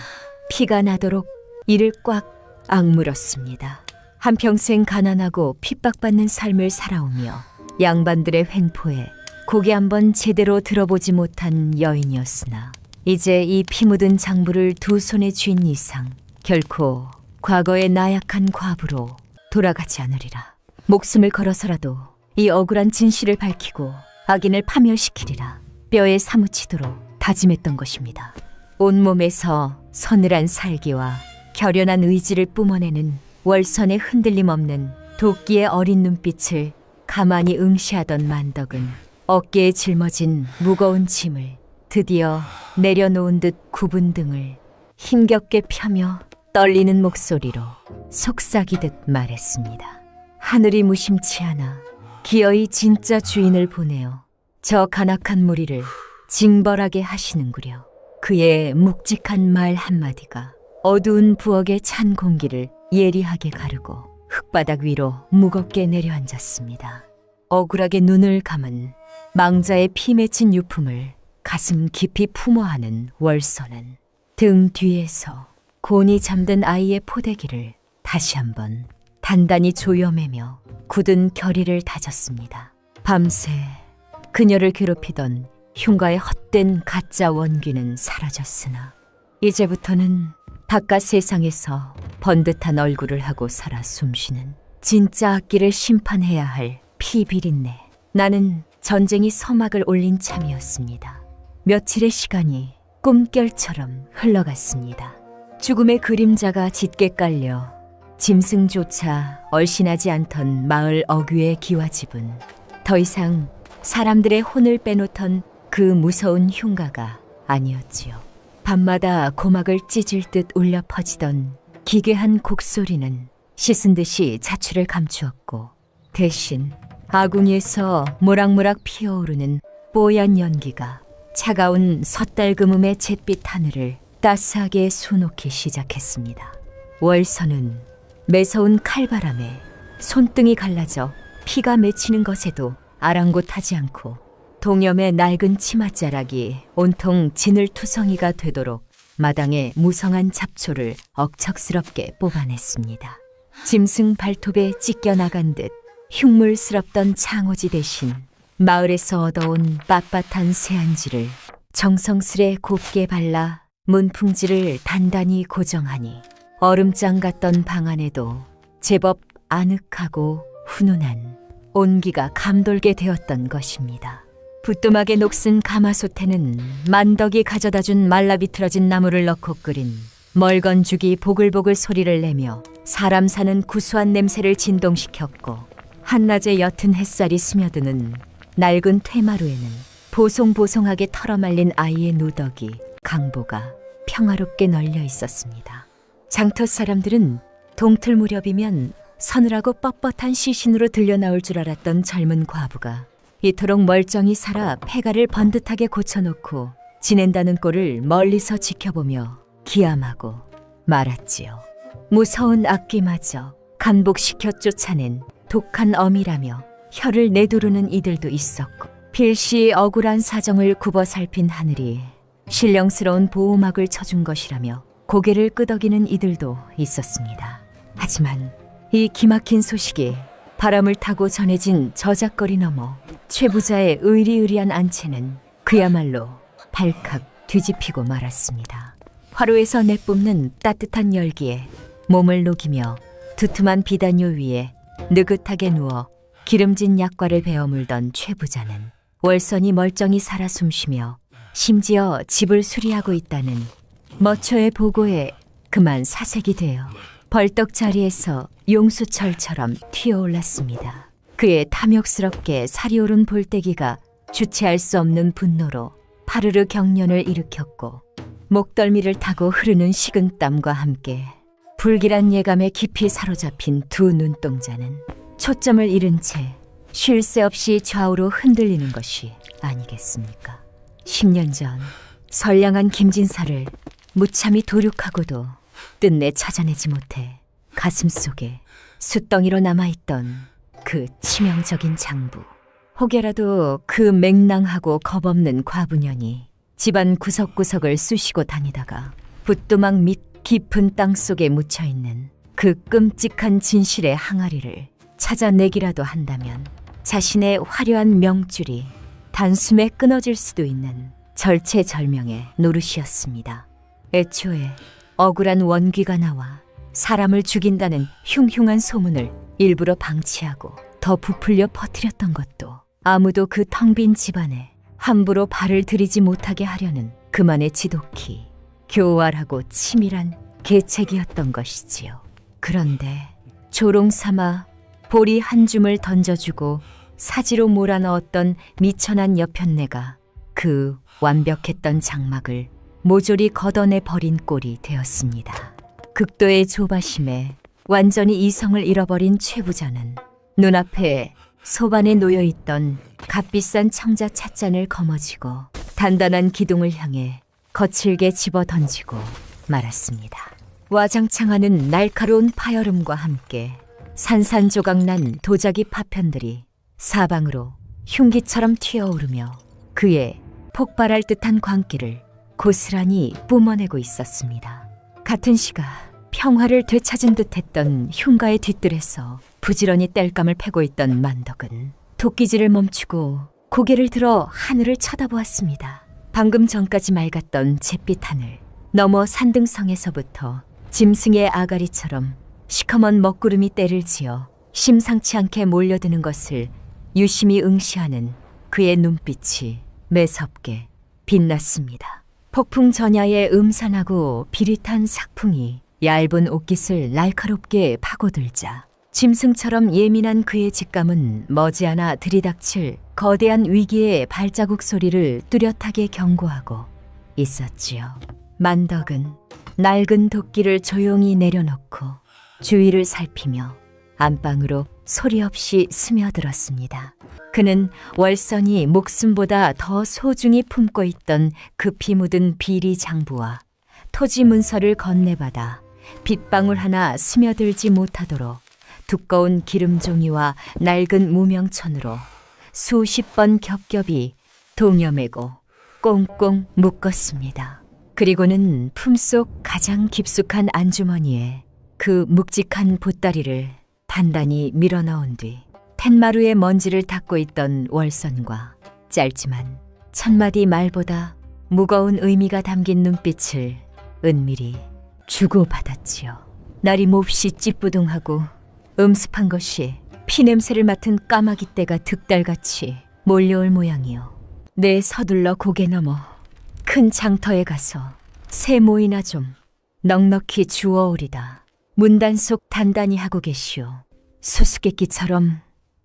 피가 나도록 이를 꽉 악물었습니다. 한평생 가난하고 핍박받는 삶을 살아오며 양반들의 횡포에 고개 한번 제대로 들어보지 못한 여인이었으나 이제 이 피 묻은 장부를 두 손에 쥔 이상 결코 과거의 나약한 과부로 돌아가지 않으리라. 목숨을 걸어서라도 이 억울한 진실을 밝히고 악인을 파멸시키리라 뼈에 사무치도록 다짐했던 것입니다. 온몸에서 서늘한 살기와 결연한 의지를 뿜어내는 월선의 흔들림 없는 도끼의 어린 눈빛을 가만히 응시하던 만덕은 어깨에 짊어진 무거운 짐을 드디어 내려놓은 듯 굽은 등을 힘겹게 펴며 떨리는 목소리로 속삭이듯 말했습니다. 하늘이 무심치 않아 기어이 진짜 주인을 보내어 저 간악한 무리를 징벌하게 하시는구려. 그의 묵직한 말 한마디가 어두운 부엌의 찬 공기를 예리하게 가르고 흙바닥 위로 무겁게 내려앉았습니다. 억울하게 눈을 감은 망자의 피 맺힌 유품을 가슴 깊이 품어하는 월선은 등 뒤에서 곤히 잠든 아이의 포대기를 다시 한번 단단히 조여매며 굳은 결의를 다졌습니다. 밤새 그녀를 괴롭히던 흉가의 헛된 가짜 원귀는 사라졌으나 이제부터는 바깥 세상에서 번듯한 얼굴을 하고 살아 숨쉬는 진짜 악기를 심판해야 할 피비린내. 나는 전쟁이 서막을 올린 참이었습니다. 며칠의 시간이 꿈결처럼 흘러갔습니다. 죽음의 그림자가 짙게 깔려 짐승조차 얼씬하지 않던 마을 어귀의 기와집은 더 이상 사람들의 혼을 빼놓던 그 무서운 흉가가 아니었지요. 밤마다 고막을 찢을 듯 울려 퍼지던 기괴한 곡소리는 씻은 듯이 자취를 감추었고 대신 아궁이에서 모락모락 피어오르는 뽀얀 연기가 차가운 섣달금음의 잿빛 하늘을 따스하게 수놓기 시작했습니다. 월선은 매서운 칼바람에 손등이 갈라져 피가 맺히는 것에도 아랑곳하지 않고 동염의 낡은 치맛자락이 온통 진을투성이가 되도록 마당에 무성한 잡초를 억척스럽게 뽑아냈습니다. 짐승 발톱에 찢겨나간 듯 흉물스럽던 창호지 대신 마을에서 얻어온 빳빳한 새안지를 정성스레 곱게 발라 문풍지를 단단히 고정하니 얼음장 같던 방 안에도 제법 아늑하고 훈훈한 온기가 감돌게 되었던 것입니다. 부뚜막에 녹슨 가마솥에는 만덕이 가져다준 말라비틀어진 나무를 넣고 끓인 멀건죽이 보글보글 소리를 내며 사람 사는 구수한 냄새를 진동시켰고 한낮에 옅은 햇살이 스며드는 낡은 퇴마루에는 보송보송하게 털어말린 아이의 누더기, 강보가 평화롭게 널려 있었습니다. 장터 사람들은 동틀 무렵이면 서늘하고 뻣뻣한 시신으로 들려나올 줄 알았던 젊은 과부가 이토록 멀쩡히 살아 폐가를 번듯하게 고쳐놓고 지낸다는 꼴을 멀리서 지켜보며 기함하고 말았지요. 무서운 악귀마저 간복시켜 쫓아낸 독한 어미라며 혀를 내두르는 이들도 있었고, 필시 억울한 사정을 굽어 살핀 하늘이 신령스러운 보호막을 쳐준 것이라며 고개를 끄덕이는 이들도 있었습니다. 하지만 이 기막힌 소식이 바람을 타고 전해진 저작거리 너머 최 부자의 의리의리한 안채는 그야말로 발칵 뒤집히고 말았습니다. 화로에서 내뿜는 따뜻한 열기에 몸을 녹이며 두툼한 비단요 위에 느긋하게 누워 기름진 약과를 베어 물던 최 부자는 월선이 멀쩡히 살아 숨쉬며 심지어 집을 수리하고 있다는 머처의 보고에 그만 사색이 되어 벌떡 자리에서 용수철처럼 튀어올랐습니다. 그의 탐욕스럽게 살이 오른 볼때기가 주체할 수 없는 분노로 파르르 경련을 일으켰고, 목덜미를 타고 흐르는 식은땀과 함께 불길한 예감에 깊이 사로잡힌 두 눈동자는 초점을 잃은 채 쉴 새 없이 좌우로 흔들리는 것이 아니겠습니까? 10년 전 선량한 김진사를 무참히 도륙하고도 끝내 찾아내지 못해 가슴속에 숫덩이로 남아있던 그 치명적인 장부. 혹여라도 그 맹랑하고 겁없는 과부년이 집안 구석구석을 쑤시고 다니다가 붓두막 밑 깊은 땅속에 묻혀있는 그 끔찍한 진실의 항아리를 찾아내기라도 한다면 자신의 화려한 명줄이 단숨에 끊어질 수도 있는 절체절명의 노릇이었습니다. 애초에 억울한 원귀가 나와 사람을 죽인다는 흉흉한 소문을 일부러 방치하고 더 부풀려 퍼뜨렸던 것도 아무도 그 텅 빈 집안에 함부로 발을 들이지 못하게 하려는 그만의 지독히 교활하고 치밀한 계책이었던 것이지요. 그런데 조롱삼아 보리 한 줌을 던져주고 사지로 몰아넣었던 미천한 여편네가 그 완벽했던 장막을 모조리 걷어내 버린 꼴이 되었습니다. 극도의 조바심에 완전히 이성을 잃어버린 최 부자는 눈앞에 소반에 놓여있던 값비싼 청자 찻잔을 거머쥐고 단단한 기둥을 향해 거칠게 집어 던지고 말았습니다. 와장창하는 날카로운 파열음과 함께 산산조각난 도자기 파편들이 사방으로 흉기처럼 튀어오르며 그의 폭발할 듯한 광기를 고스란히 뿜어내고 있었습니다. 같은 시각 평화를 되찾은 듯했던 흉가의 뒤뜰에서 부지런히 땔감을 패고 있던 만덕은 도끼질을 멈추고 고개를 들어 하늘을 쳐다보았습니다. 방금 전까지 맑았던 잿빛 하늘, 너머 산등성에서부터 짐승의 아가리처럼 시커먼 먹구름이 때를 지어 심상치 않게 몰려드는 것을 유심히 응시하는 그의 눈빛이 매섭게 빛났습니다. 폭풍 전야의 음산하고 비릿한 삭풍이 얇은 옷깃을 날카롭게 파고들자 짐승처럼 예민한 그의 직감은 머지않아 들이닥칠 거대한 위기의 발자국 소리를 뚜렷하게 경고하고 있었지요. 만덕은 낡은 도끼를 조용히 내려놓고 주위를 살피며 안방으로 소리 없이 스며들었습니다. 그는 월선이 목숨보다 더 소중히 품고 있던 급히 묻은 비리 장부와 토지 문서를 건네받아 빗방울 하나 스며들지 못하도록 두꺼운 기름종이와 낡은 무명천으로 수십 번 겹겹이 동여매고 꽁꽁 묶었습니다. 그리고는 품속 가장 깊숙한 안주머니에 그 묵직한 보따리를 단단히 밀어넣은 뒤 텐마루의 먼지를 닦고 있던 월선과 짧지만 천마디 말보다 무거운 의미가 담긴 눈빛을 은밀히 주고받았지요. 날이 몹시 찌뿌둥하고 음습한 것이 피냄새를 맡은 까마귀 떼가 득달같이 몰려올 모양이요. 내 서둘러 고개 넘어 큰 장터에 가서 새 모이나 좀 넉넉히 주워오리다. 문단속 단단히 하고 계시오. 수수께끼처럼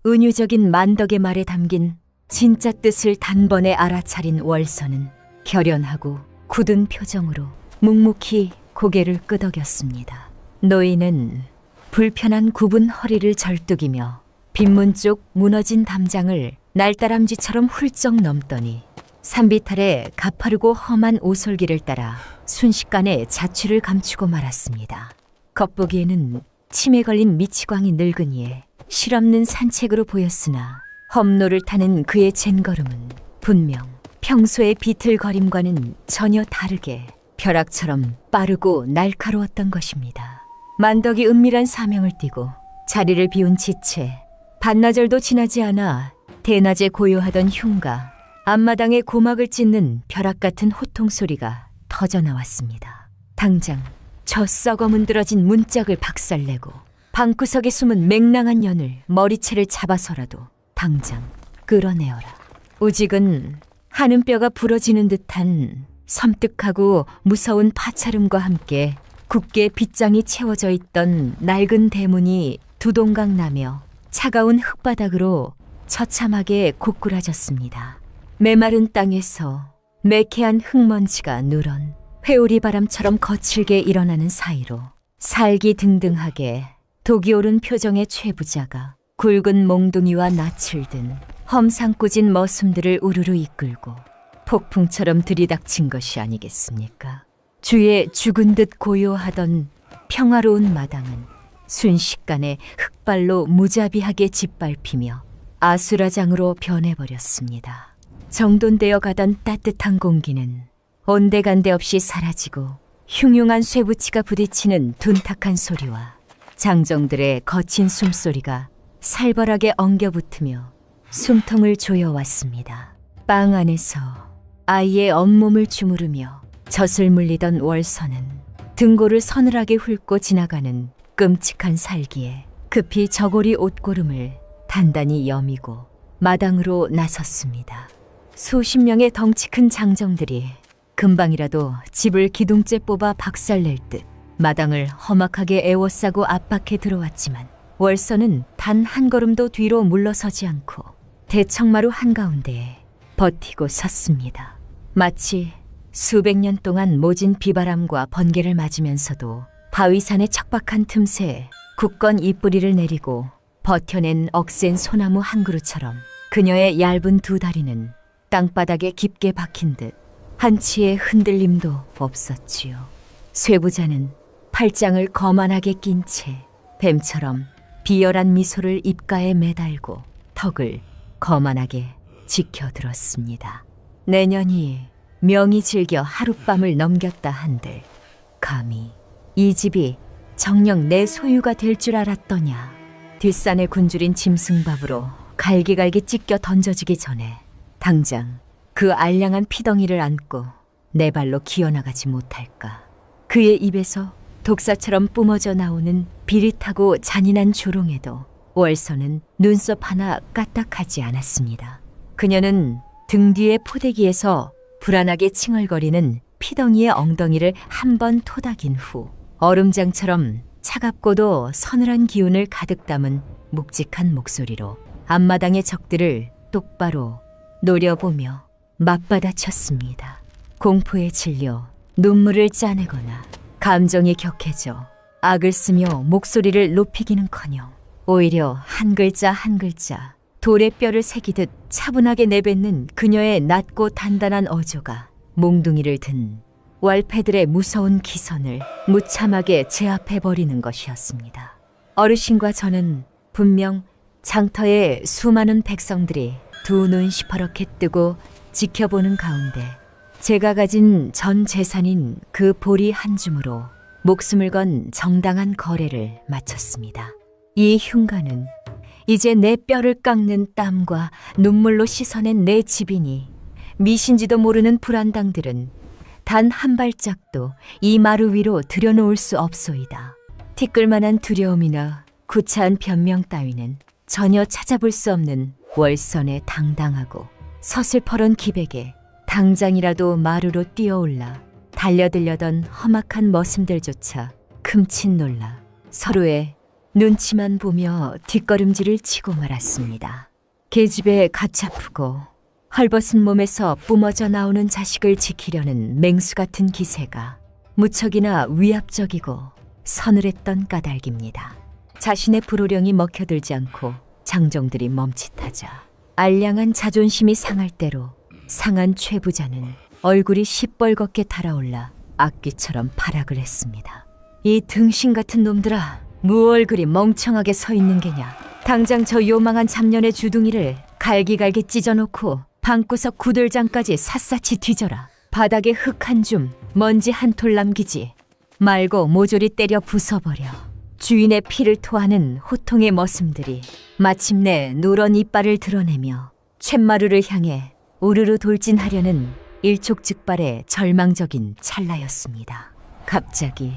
은유적인 만덕의 말에 담긴 진짜 뜻을 단번에 알아차린 월선은 결연하고 굳은 표정으로 묵묵히 고개를 끄덕였습니다. 노인은 불편한 굽은 허리를 절뚝이며 빈문 쪽 무너진 담장을 날다람쥐처럼 훌쩍 넘더니 산비탈의 가파르고 험한 오솔길을 따라 순식간에 자취를 감추고 말았습니다. 겉보기에는 치매 걸린 미치광이 늙은이의 실없는 산책으로 보였으나 험로를 타는 그의 젠걸음은 분명 평소의 비틀거림과는 전혀 다르게 벼락처럼 빠르고 날카로웠던 것입니다. 만덕이 은밀한 사명을 띠고 자리를 비운 지체, 반나절도 지나지 않아 대낮에 고요하던 흉가, 앞마당에 고막을 찢는 벼락 같은 호통 소리가 터져나왔습니다. 당장 저 썩어 문드러진 문짝을 박살내고 방구석에 숨은 맹랑한 년을 머리채를 잡아서라도 당장 끌어내어라. 우직은 하는 뼈가 부러지는 듯한 섬뜩하고 무서운 파차름과 함께 굳게 빗장이 채워져 있던 낡은 대문이 두동강 나며 차가운 흙바닥으로 처참하게 고꾸라졌습니다. 메마른 땅에서 매캐한 흙먼지가 누런 회오리 바람처럼 거칠게 일어나는 사이로 살기등등하게 독이 오른 표정의 최부자가 굵은 몽둥이와 낯을 든 험상궂은 머슴들을 우르르 이끌고 폭풍처럼 들이닥친 것이 아니겠습니까? 주위에 죽은 듯 고요하던 평화로운 마당은 순식간에 흙발로 무자비하게 짓밟히며 아수라장으로 변해버렸습니다. 정돈되어 가던 따뜻한 공기는 온데간데 없이 사라지고 흉흉한 쇠붙이가 부딪히는 둔탁한 소리와 장정들의 거친 숨소리가 살벌하게 엉겨붙으며 숨통을 조여왔습니다. 빵 안에서 아이의 온몸을 주무르며 젖을 물리던 월선은 등골을 서늘하게 훑고 지나가는 끔찍한 살기에 급히 저고리 옷고름을 단단히 여미고 마당으로 나섰습니다. 수십 명의 덩치 큰 장정들이 금방이라도 집을 기둥째 뽑아 박살낼 듯 마당을 험악하게 에워싸고 압박해 들어왔지만 월선은 단 한 걸음도 뒤로 물러서지 않고 대청마루 한가운데에 버티고 섰습니다. 마치 수백 년 동안 모진 비바람과 번개를 맞으면서도 바위산의 척박한 틈새에 굳건 잎뿌리를 내리고 버텨낸 억센 소나무 한 그루처럼 그녀의 얇은 두 다리는 땅바닥에 깊게 박힌 듯 한치의 흔들림도 없었지요. 쇠부자는 팔짱을 거만하게 낀 채 뱀처럼 비열한 미소를 입가에 매달고 턱을 거만하게 지켜들었습니다. 내년이 명이 즐겨 하룻밤을 넘겼다 한들 감히 이 집이 정녕 내 소유가 될 줄 알았더냐. 뒷산에 굶주린 짐승밥으로 갈기갈기 찢겨 던져지기 전에 당장 그 알량한 피덩이를 안고 내 발로 기어나가지 못할까. 그의 입에서 독사처럼 뿜어져 나오는 비릿하고 잔인한 조롱에도 월선은 눈썹 하나 까딱하지 않았습니다. 그녀는 등 뒤의 포대기에서 불안하게 칭얼거리는 피덩이의 엉덩이를 한 번 토닥인 후 얼음장처럼 차갑고도 서늘한 기운을 가득 담은 묵직한 목소리로 앞마당의 적들을 똑바로 노려보며 맞받아쳤습니다. 공포에 질려 눈물을 짜내거나 감정이 격해져 악을 쓰며 목소리를 높이기는커녕 오히려 한 글자 한 글자 돌의 뼈를 새기듯 차분하게 내뱉는 그녀의 낮고 단단한 어조가 몽둥이를 든 월패들의 무서운 기선을 무참하게 제압해버리는 것이었습니다. 어르신과 저는 분명 장터의 수많은 백성들이 두 눈 시퍼렇게 뜨고 지켜보는 가운데 제가 가진 전 재산인 그 보리 한 줌으로 목숨을 건 정당한 거래를 마쳤습니다. 이 흉가는 이제 내 뼈를 깎는 땀과 눈물로 씻어낸 내 집이니 미신지도 모르는 불안당들은 단 한 발짝도 이 마루 위로 들여놓을 수 없소이다. 티끌만한 두려움이나 구차한 변명 따위는 전혀 찾아볼 수 없는 월선의 당당하고 서슬퍼런 기백에 당장이라도 마루로 뛰어올라 달려들려던 험악한 머슴들조차 큼칫 놀라 서로의 눈치만 보며 뒷걸음질을 치고 말았습니다. 계집에 가차프고 헐벗은 몸에서 뿜어져 나오는 자식을 지키려는 맹수 같은 기세가 무척이나 위압적이고 서늘했던 까닭입니다. 자신의 불호령이 먹혀들지 않고 장정들이 멈칫하자 알량한 자존심이 상할 대로 상한 최 부자는 얼굴이 시뻘겋게 달아올라 악귀처럼 발악을 했습니다. 이 등신 같은 놈들아, 무얼 그리 멍청하게 서 있는 게냐. 당장 저 요망한 잡년의 주둥이를 갈기갈기 찢어놓고 방구석 구들장까지 샅샅이 뒤져라. 바닥에 흙 한 줌, 먼지 한 톨 남기지 말고 모조리 때려 부숴버려. 주인의 피를 토하는 호통의 머슴들이 마침내 누런 이빨을 드러내며 쳇마루를 향해 우르르 돌진하려는 일촉즉발의 절망적인 찰나였습니다. 갑자기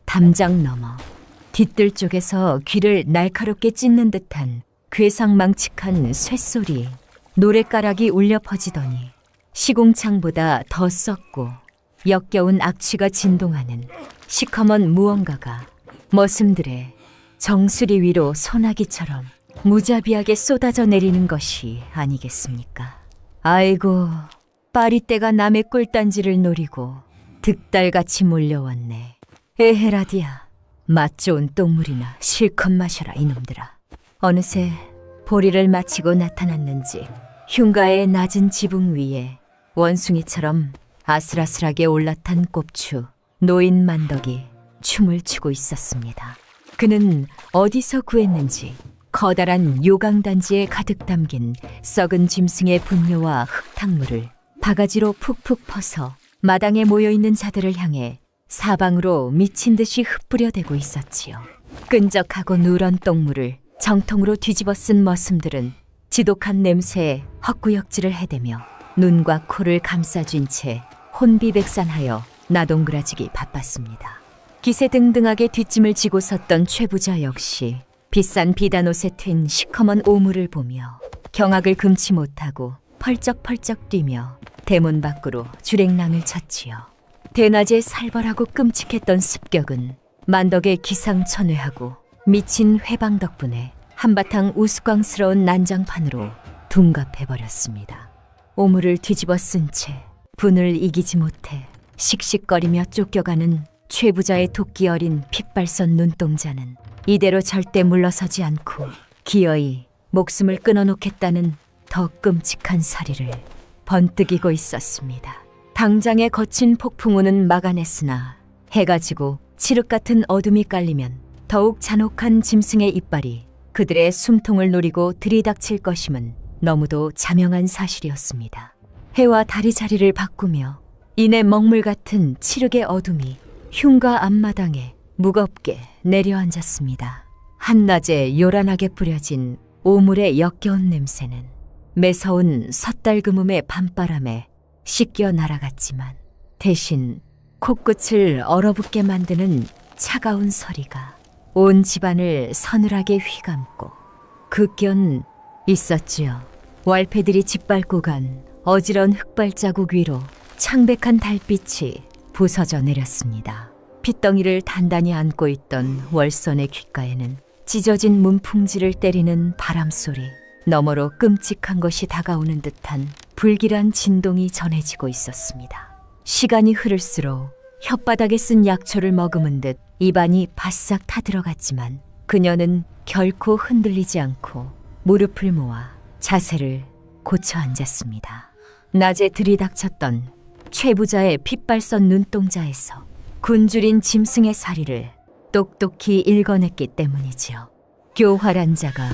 담장 너머 뒷뜰 쪽에서 귀를 날카롭게 찢는 듯한 괴상망측한 쇳소리, 노랫가락이 울려 퍼지더니 시궁창보다 더 썩고 역겨운 악취가 진동하는 시커먼 무언가가 머슴들의 정수리 위로 소나기처럼 무자비하게 쏟아져 내리는 것이 아니겠습니까? 아이고, 빠리떼가 남의 꿀단지를 노리고 득달같이 몰려왔네. 에헤라디야, 맛 좋은 똥물이나 실컷 마셔라 이놈들아. 어느새 보리를 마치고 나타났는지 흉가의 낮은 지붕 위에 원숭이처럼 아슬아슬하게 올라탄 꼽추 노인 만덕이 춤을 추고 있었습니다. 그는 어디서 구했는지 커다란 요강단지에 가득 담긴 썩은 짐승의 분뇨와 흙탕물을 바가지로 푹푹 퍼서 마당에 모여있는 자들을 향해 사방으로 미친 듯이 흩뿌려대고 있었지요. 끈적하고 누런 똥물을 정통으로 뒤집어 쓴 머슴들은 지독한 냄새에 헛구역질을 해대며 눈과 코를 감싸쥔 채 혼비백산하여 나동그라지기 바빴습니다. 기세등등하게 뒷짐을 지고 섰던 최 부자 역시 비싼 비단옷에 튄 시커먼 오물을 보며 경악을 금치 못하고 펄쩍펄쩍 뛰며 대문 밖으로 주랭랑을 쳤지요. 대낮에 살벌하고 끔찍했던 습격은 만덕의 기상천외하고 미친 회방 덕분에 한바탕 우스꽝스러운 난장판으로 둔갑해버렸습니다. 오물을 뒤집어 쓴 채 분을 이기지 못해 씩씩거리며 쫓겨가는 최 부자의 도끼 어린 핏발선 눈동자는 이대로 절대 물러서지 않고 기어이 목숨을 끊어놓겠다는 더 끔찍한 사리를 번뜩이고 있었습니다. 당장의 거친 폭풍우는 막아냈으나 해가 지고 칠흑 같은 어둠이 깔리면 더욱 잔혹한 짐승의 이빨이 그들의 숨통을 노리고 들이닥칠 것임은 너무도 자명한 사실이었습니다. 해와 달이 자리를 바꾸며 이내 먹물 같은 칠흑의 어둠이 흉가 앞마당에 무겁게 내려앉았습니다. 한낮에 요란하게 뿌려진 오물의 역겨운 냄새는 매서운 섣달그음의 밤바람에 씻겨 날아갔지만 대신 코끝을 얼어붙게 만드는 차가운 서리가 온 집안을 서늘하게 휘감고 극견 있었지요. 왈패들이 짓밟고 간 어지러운 흙발자국 위로 창백한 달빛이 부서져 내렸습니다. 핏덩이를 단단히 안고 있던 월선의 귓가에는 찢어진 문풍지를 때리는 바람소리, 너머로 끔찍한 것이 다가오는 듯한 불길한 진동이 전해지고 있었습니다. 시간이 흐를수록 혓바닥에 쓴 약초를 머금은 듯 입안이 바싹 타들어갔지만 그녀는 결코 흔들리지 않고 무릎을 모아 자세를 고쳐 앉았습니다. 낮에 들이닥쳤던 최 부자의 핏발선 눈동자에서 굶주린 짐승의 사리를 똑똑히 읽어냈기 때문이지요. 교활한 자가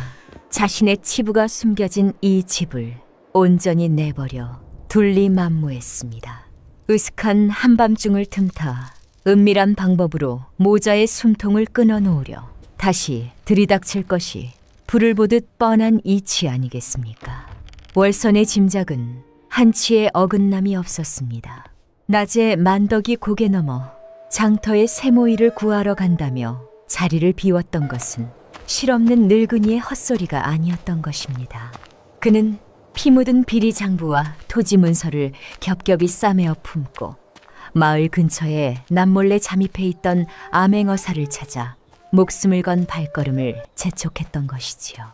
자신의 치부가 숨겨진 이 집을 온전히 내버려 둘리만무했습니다. 으슥한 한밤중을 틈타 은밀한 방법으로 모자의 숨통을 끊어놓으려 다시 들이닥칠 것이 불을 보듯 뻔한 이치 아니겠습니까? 월선의 짐작은 한치의 어긋남이 없었습니다. 낮에 만덕이 고개 넘어 장터의 세모이를 구하러 간다며 자리를 비웠던 것은 실없는 늙은이의 헛소리가 아니었던 것입니다. 그는 피 묻은 비리 장부와 토지 문서를 겹겹이 싸매어 품고 마을 근처에 남몰래 잠입해 있던 암행어사를 찾아 목숨을 건 발걸음을 재촉했던 것이지요.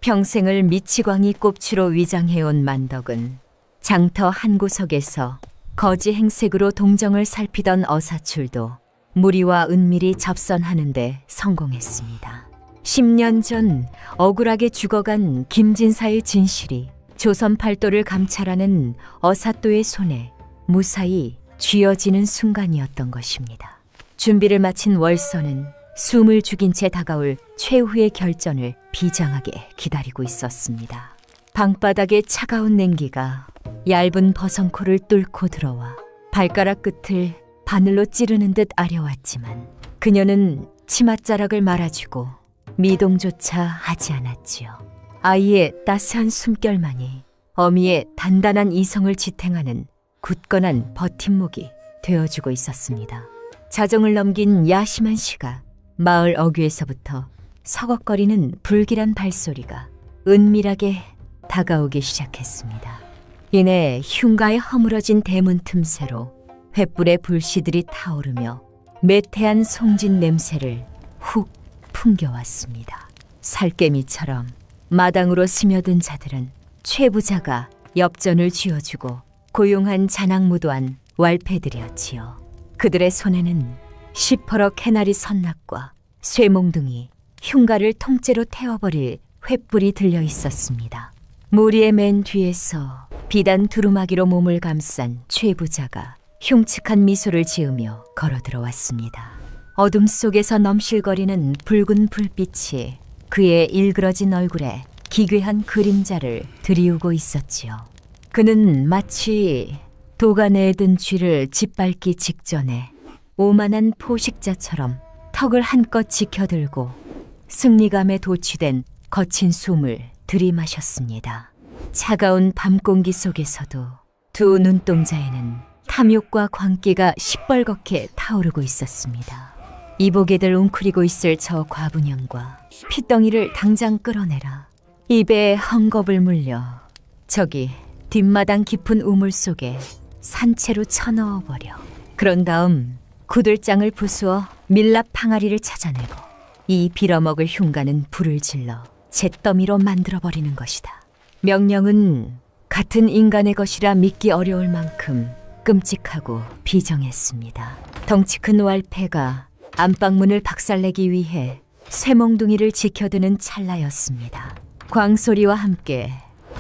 평생을 미치광이 꼽추로 위장해온 만덕은 장터 한 구석에서 거지 행색으로 동정을 살피던 어사출도 무리와 은밀히 접선하는 데 성공했습니다. 10년 전 억울하게 죽어간 김진사의 진실이 조선 팔도를 감찰하는 어사또의 손에 무사히 쥐어지는 순간이었던 것입니다. 준비를 마친 월서는 숨을 죽인 채 다가올 최후의 결전을 비장하게 기다리고 있었습니다. 방바닥에 차가운 냉기가 얇은 버선코를 뚫고 들어와 발가락 끝을 바늘로 찌르는 듯 아려왔지만 그녀는 치맛자락을 말아주고 미동조차 하지 않았지요. 아이의 따스한 숨결만이 어미의 단단한 이성을 지탱하는 굳건한 버팀목이 되어주고 있었습니다. 자정을 넘긴 야심한 시각, 마을 어귀에서부터 서걱거리는 불길한 발소리가 은밀하게 다가오기 시작했습니다. 이내 흉가에 허물어진 대문 틈새로 횃불의 불씨들이 타오르며 매태한 송진 냄새를 훅 풍겨왔습니다. 살개미처럼 마당으로 스며든 자들은 최 부자가 엽전을 쥐어주고 고용한 자낙무도한 왈패들이었지요. 그들의 손에는 시퍼러 캐나리 선납과 쇠몽둥이, 흉가를 통째로 태워버릴 횃불이 들려 있었습니다. 무리의 맨 뒤에서 비단 두루마기로 몸을 감싼 최 부자가 흉측한 미소를 지으며 걸어 들어왔습니다. 어둠 속에서 넘실거리는 붉은 불빛이 그의 일그러진 얼굴에 기괴한 그림자를 드리우고 있었지요. 그는 마치 도간에 든 쥐를 짓밟기 직전에 오만한 포식자처럼 턱을 한껏 지켜들고 승리감에 도취된 거친 숨을 들이마셨습니다. 차가운 밤 공기 속에서도 두 눈동자에는 탐욕과 광기가 시뻘겋게 타오르고 있었습니다. 이보게들 웅크리고 있을 저 과분형과 핏덩이를 당장 끌어내라. 입에 헝겊을 물려 저기 뒷마당 깊은 우물 속에 산채로 쳐넣어버려. 그런 다음 구들장을 부수어 밀랍 항아리를 찾아내고 이 빌어먹을 흉가는 불을 질러 잿더미로 만들어버리는 것이다. 명령은 같은 인간의 것이라 믿기 어려울 만큼 끔찍하고 비정했습니다. 덩치 큰 왈패가 안방문을 박살내기 위해 쇠몽둥이를 지켜드는 찰나였습니다. 광소리와 함께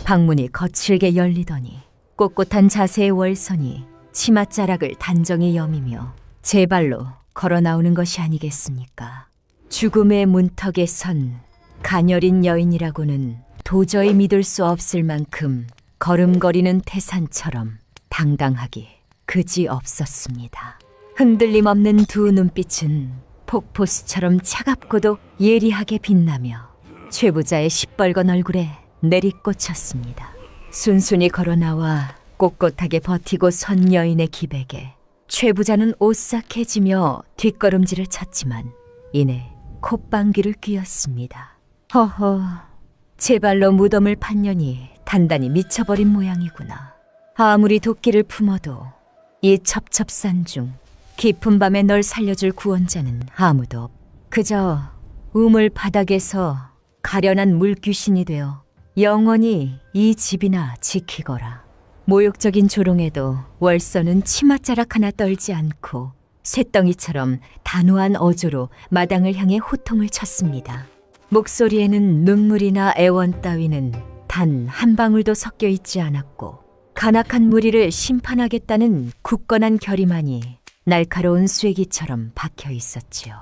방문이 거칠게 열리더니 꼿꼿한 자세의 월선이 치맛자락을 단정히 여미며 제 발로 걸어 나오는 것이 아니겠습니까? 죽음의 문턱에 선 가녀린 여인이라고는 도저히 믿을 수 없을 만큼 걸음거리는 태산처럼 당당하기 그지 없었습니다. 흔들림 없는 두 눈빛은 폭포수처럼 차갑고도 예리하게 빛나며 최 부자의 시뻘건 얼굴에 내리꽂혔습니다. 순순히 걸어나와 꼿꼿하게 버티고 선 여인의 기백에 최 부자는 오싹해지며 뒷걸음질을 쳤지만 이내 콧방귀를 뀌었습니다. 허허, 제 발로 무덤을 판 년이 단단히 미쳐버린 모양이구나. 아무리 도끼를 품어도 이 첩첩산 중 깊은 밤에 널 살려줄 구원자는 아무도 없. 그저 우물 바닥에서 가련한 물귀신이 되어 영원히 이 집이나 지키거라. 모욕적인 조롱에도 월서는 치맛자락 하나 떨지 않고 쇳덩이처럼 단호한 어조로 마당을 향해 호통을 쳤습니다. 목소리에는 눈물이나 애원 따위는 단 한 방울도 섞여 있지 않았고 간악한 무리를 심판하겠다는 굳건한 결의만이 날카로운 쐐기처럼 박혀 있었지요.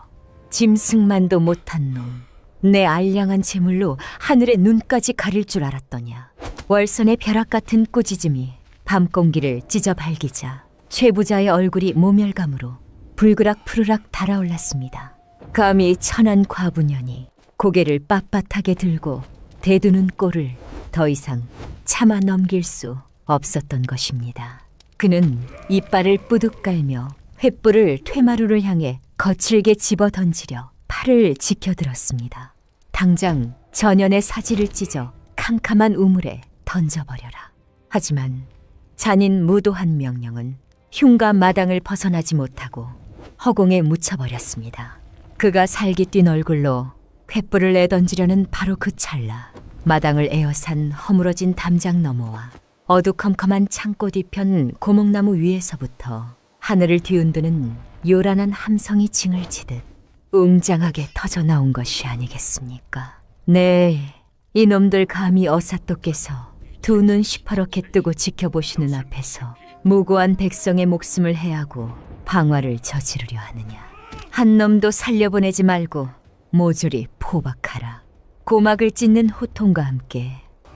짐승만도 못한 놈, 내 알량한 재물로 하늘의 눈까지 가릴 줄 알았더냐. 월선의 벼락 같은 꾸짖음이 밤 공기를 찢어 발기자 최 부자의 얼굴이 모멸감으로 불그락 푸르락 달아올랐습니다. 감히 천한 과부년이 고개를 빳빳하게 들고 대두는 꼴을 더 이상 참아 넘길 수 없었던 것입니다. 그는 이빨을 뿌득 깔며 횃불을 퇴마루를 향해 거칠게 집어 던지려 팔을 지켜들었습니다. 당장 전연의 사지를 찢어 캄캄한 우물에 던져버려라. 하지만 잔인 무도한 명령은 흉가 마당을 벗어나지 못하고 허공에 묻혀버렸습니다. 그가 살기 뛴 얼굴로 횃불을 내던지려는 바로 그 찰나 마당을 에워싼 허물어진 담장 너머와 어두컴컴한 창고 뒤편 고목나무 위에서부터 하늘을 뒤흔드는 요란한 함성이 징을 치듯 웅장하게 터져 나온 것이 아니겠습니까? 네, 이놈들 감히 어사또께서 두 눈 시퍼렇게 뜨고 지켜보시는 앞에서 무고한 백성의 목숨을 해하고 방화를 저지르려 하느냐. 한 놈도 살려보내지 말고 모조리 포박하라. 고막을 찢는 호통과 함께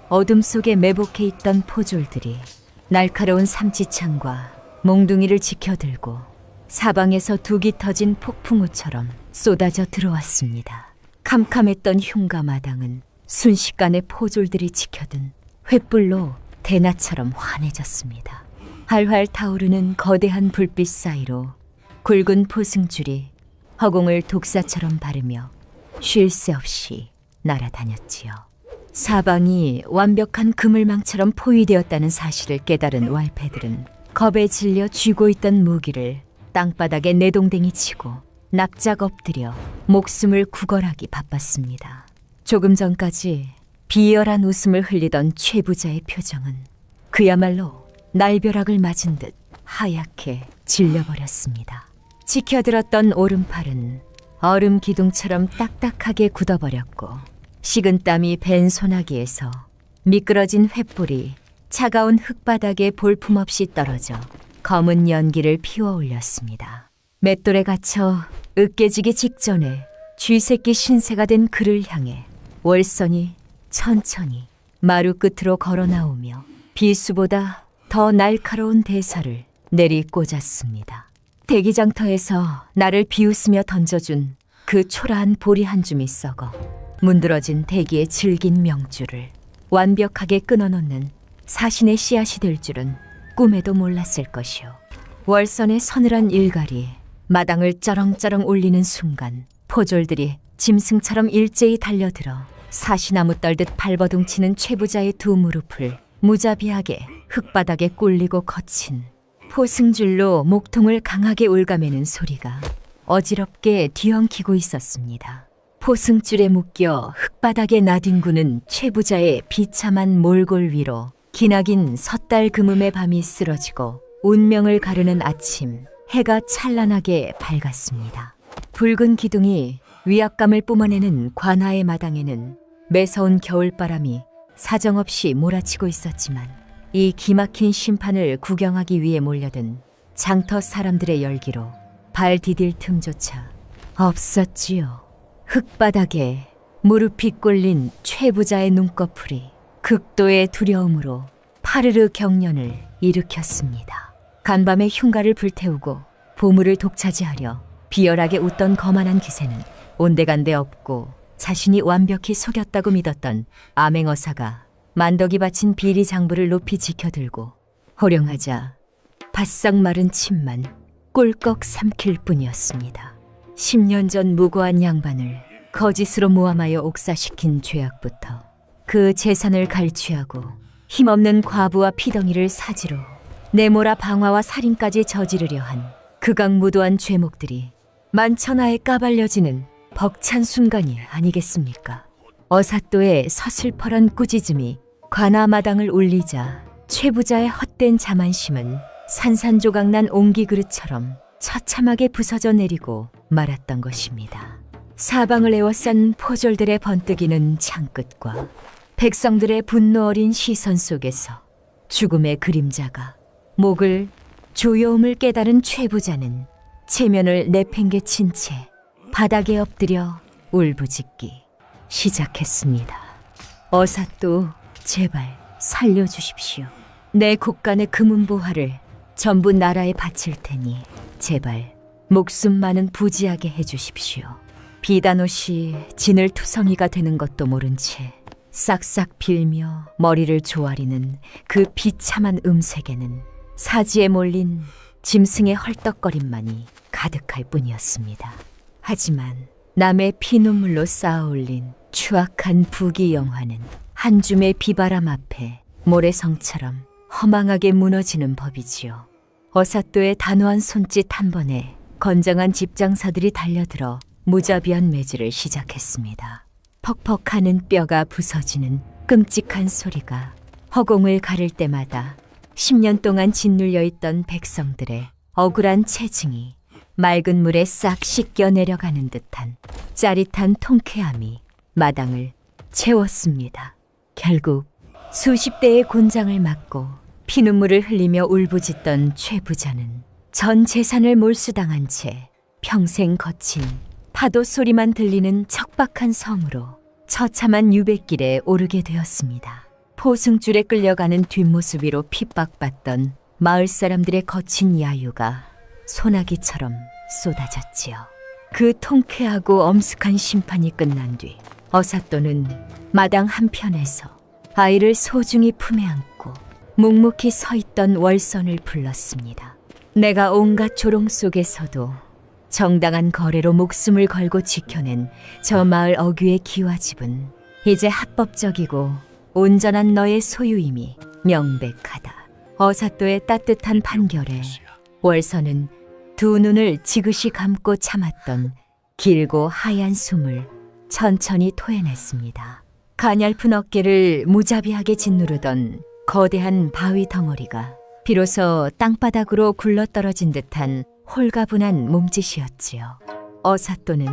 어둠 속에 매복해 있던 포졸들이 날카로운 삼지창과 몽둥이를 지켜들고 사방에서 둑이 터진 폭풍우처럼 쏟아져 들어왔습니다. 캄캄했던 흉가마당은 순식간에 포졸들이 지켜든 횃불로 대낮처럼 환해졌습니다. 활활 타오르는 거대한 불빛 사이로 굵은 포승줄이 허공을 독사처럼 바르며 쉴 새 없이 날아다녔지요. 사방이 완벽한 그물망처럼 포위되었다는 사실을 깨달은 왈패들은 겁에 질려 쥐고 있던 무기를 땅바닥에 내동댕이 치고 납작 엎드려 목숨을 구걸하기 바빴습니다. 조금 전까지 비열한 웃음을 흘리던 최부자의 표정은 그야말로 날벼락을 맞은 듯 하얗게 질려버렸습니다. 지켜들었던 오른팔은 얼음 기둥처럼 딱딱하게 굳어버렸고 식은 땀이 밴 소나기에서 미끄러진 횃불이 차가운 흙바닥에 볼품없이 떨어져 검은 연기를 피워 올렸습니다. 맷돌에 갇혀 으깨지기 직전에 쥐새끼 신세가 된 그를 향해 월선이 천천히 마루 끝으로 걸어 나오며 비수보다 더 날카로운 대사를 내리꽂았습니다. 대기장터에서 나를 비웃으며 던져준 그 초라한 보리 한 줌이 썩어 문드러진 대기의 질긴 명줄을 완벽하게 끊어놓는 사신의 씨앗이 될 줄은 꿈에도 몰랐을 것이오. 월선의 서늘한 일갈이 마당을 쩌렁쩌렁 울리는 순간 포졸들이 짐승처럼 일제히 달려들어 사시나무 떨듯 발버둥치는 최부자의 두 무릎을 무자비하게 흙바닥에 꿀리고 거친 포승줄로 목통을 강하게 올가매는 소리가 어지럽게 뒤엉키고 있었습니다. 포승줄에 묶여 흙바닥에 나뒹구는 최부자의 비참한 몰골 위로 기나긴 섣달 금음의 밤이 쓰러지고 운명을 가르는 아침, 해가 찬란하게 밝았습니다. 붉은 기둥이 위압감을 뿜어내는 관하의 마당에는 매서운 겨울바람이 사정없이 몰아치고 있었지만 이 기막힌 심판을 구경하기 위해 몰려든 장터 사람들의 열기로 발 디딜 틈조차 없었지요. 흙바닥에 무릎이 꿇린 최부자의 눈꺼풀이 극도의 두려움으로 파르르 경련을 일으켰습니다. 간밤에 흉가를 불태우고 보물을 독차지하려 비열하게 웃던 거만한 기세는 온데간데 없고 자신이 완벽히 속였다고 믿었던 암행어사가 만덕이 바친 비리 장부를 높이 지켜들고 호령하자 바싹 마른 침만 꿀꺽 삼킬 뿐이었습니다. 10년 전 무고한 양반을 거짓으로 모함하여 옥사시킨 죄악부터 그 재산을 갈취하고 힘없는 과부와 피덩이를 사지로 내모라 방화와 살인까지 저지르려 한 극악무도한 죄목들이 만천하에 까발려지는 벅찬 순간이 아니겠습니까? 어사또의 서슬퍼런 꾸짖음이 관아마당을 울리자 최부자의 헛된 자만심은 산산조각난 옹기그릇처럼 처참하게 부서져 내리고 말았던 것입니다. 사방을 에워싼 포졸들의 번뜩이는 창끝과 백성들의 분노 어린 시선 속에서 죽음의 그림자가 목을 조여움을 깨달은 최부자는 체면을 내팽개친 채 바닥에 엎드려 울부짖기 시작했습니다. 어사또 제발 살려주십시오. 내 곳간의 금은보화를 전부 나라에 바칠 테니 제발 목숨만은 부지하게 해주십시오. 비단옷이 진을투성이가 되는 것도 모른 채 싹싹 빌며 머리를 조아리는 그 비참한 음색에는 사지에 몰린 짐승의 헐떡거림만이 가득할 뿐이었습니다. 하지만 남의 피눈물로 쌓아올린 추악한 부귀영화는 한 줌의 비바람 앞에 모래성처럼 허망하게 무너지는 법이지요. 어사또의 단호한 손짓 한 번에 건장한 집장사들이 달려들어 무자비한 매질을 시작했습니다. 퍽퍽하는 뼈가 부서지는 끔찍한 소리가 허공을 가를 때마다 10년 동안 짓눌려 있던 백성들의 억울한 체증이 맑은 물에 싹 씻겨 내려가는 듯한 짜릿한 통쾌함이 마당을 채웠습니다. 결국 수십 대의 곤장을 맞고 피눈물을 흘리며 울부짖던 최 부자는 전 재산을 몰수당한 채 평생 거친 파도 소리만 들리는 척박한 섬으로 처참한 유배길에 오르게 되었습니다. 포승줄에 끌려가는 뒷모습 위로 핍박받던 마을 사람들의 거친 야유가 소나기처럼 쏟아졌지요. 그 통쾌하고 엄숙한 심판이 끝난 뒤 어사또는 마당 한편에서 아이를 소중히 품에 안고 묵묵히 서 있던 월선을 불렀습니다. 내가 온갖 조롱 속에서도 정당한 거래로 목숨을 걸고 지켜낸 저 마을 어귀의 기와집은 이제 합법적이고 온전한 너의 소유임이 명백하다. 어사또의 따뜻한 판결에 월선은 두 눈을 지그시 감고 참았던 길고 하얀 숨을 천천히 토해냈습니다. 가냘픈 어깨를 무자비하게 짓누르던 거대한 바위 덩어리가 비로소 땅바닥으로 굴러떨어진 듯한 홀가분한 몸짓이었지요. 어사또는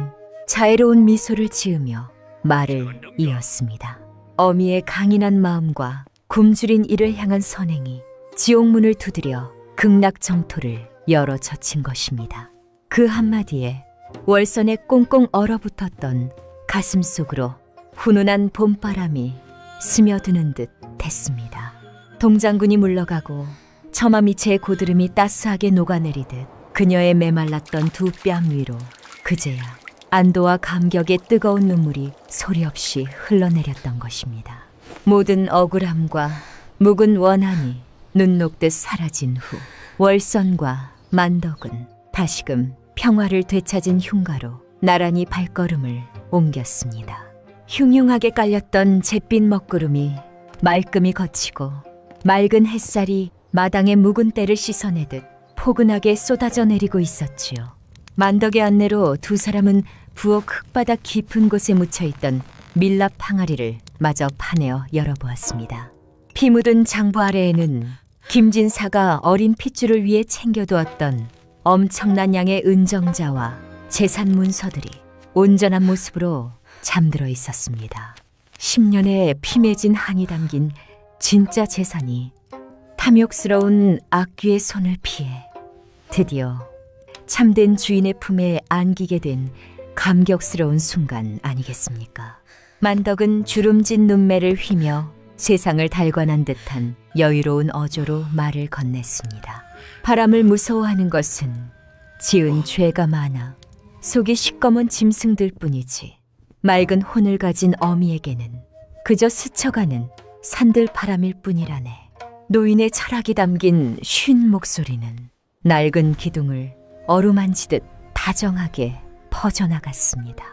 자애로운 미소를 지으며 말을 이었습니다. 어미의 강인한 마음과 굶주린 이를 향한 선행이 지옥문을 두드려 극락정토를 열어 젖힌 것입니다. 그 한마디에 월선에 꽁꽁 얼어붙었던 가슴 속으로 훈훈한 봄바람이 스며드는 듯 했습니다. 동장군이 물러가고 처마 밑의 고드름이 따스하게 녹아내리듯 그녀의 메말랐던 두 뺨 위로 그제야 안도와 감격의 뜨거운 눈물이 소리 없이 흘러내렸던 것입니다. 모든 억울함과 묵은 원한이 눈 녹듯 사라진 후 월선과 만덕은 다시금 평화를 되찾은 흉가로 나란히 발걸음을 옮겼습니다. 흉흉하게 깔렸던 잿빛 먹구름이 말끔히 걷히고 맑은 햇살이 마당의 묵은 때를 씻어내듯 포근하게 쏟아져 내리고 있었지요. 만덕의 안내로 두 사람은 부엌 흙바닥 깊은 곳에 묻혀있던 밀랍 항아리를 마저 파내어 열어보았습니다. 피 묻은 장부 아래에는 김진사가 어린 핏줄을 위해 챙겨두었던 엄청난 양의 은정자와 재산 문서들이 온전한 모습으로 잠들어 있었습니다. 10년의 피 맺은 한이 담긴 진짜 재산이 탐욕스러운 악귀의 손을 피해 드디어 참된 주인의 품에 안기게 된 감격스러운 순간 아니겠습니까? 만덕은 주름진 눈매를 휘며 세상을 달관한 듯한 여유로운 어조로 말을 건넸습니다. 바람을 무서워하는 것은 지은 죄가 많아 속이 시꺼먼 짐승들 뿐이지 맑은 혼을 가진 어미에게는 그저 스쳐가는 산들 바람일 뿐이라네. 노인의 철학이 담긴 쉰 목소리는 낡은 기둥을 어루만지듯 다정하게 퍼져나갔습니다.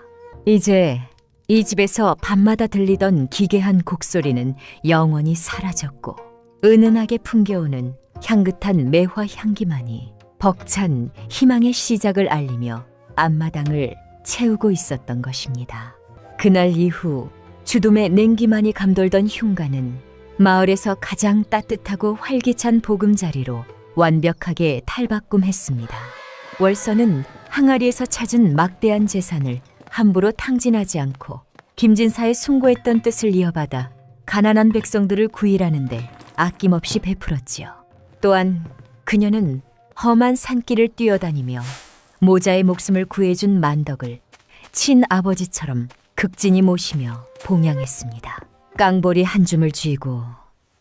이제 이 집에서 밤마다 들리던 기괴한 곡소리는 영원히 사라졌고 은은하게 풍겨오는 향긋한 매화 향기만이 벅찬 희망의 시작을 알리며 앞마당을 채우고 있었던 것입니다. 그날 이후 주둠의 냉기만이 감돌던 흉가는 마을에서 가장 따뜻하고 활기찬 보금자리로 완벽하게 탈바꿈했습니다. 월선은 항아리에서 찾은 막대한 재산을 함부로 탕진하지 않고 김진사의 숭고했던 뜻을 이어받아 가난한 백성들을 구일하는데 아낌없이 베풀었지요. 또한 그녀는 험한 산길을 뛰어다니며 모자의 목숨을 구해준 만덕을 친아버지처럼 극진히 모시며 봉양했습니다. 깡보리 한 줌을 쥐고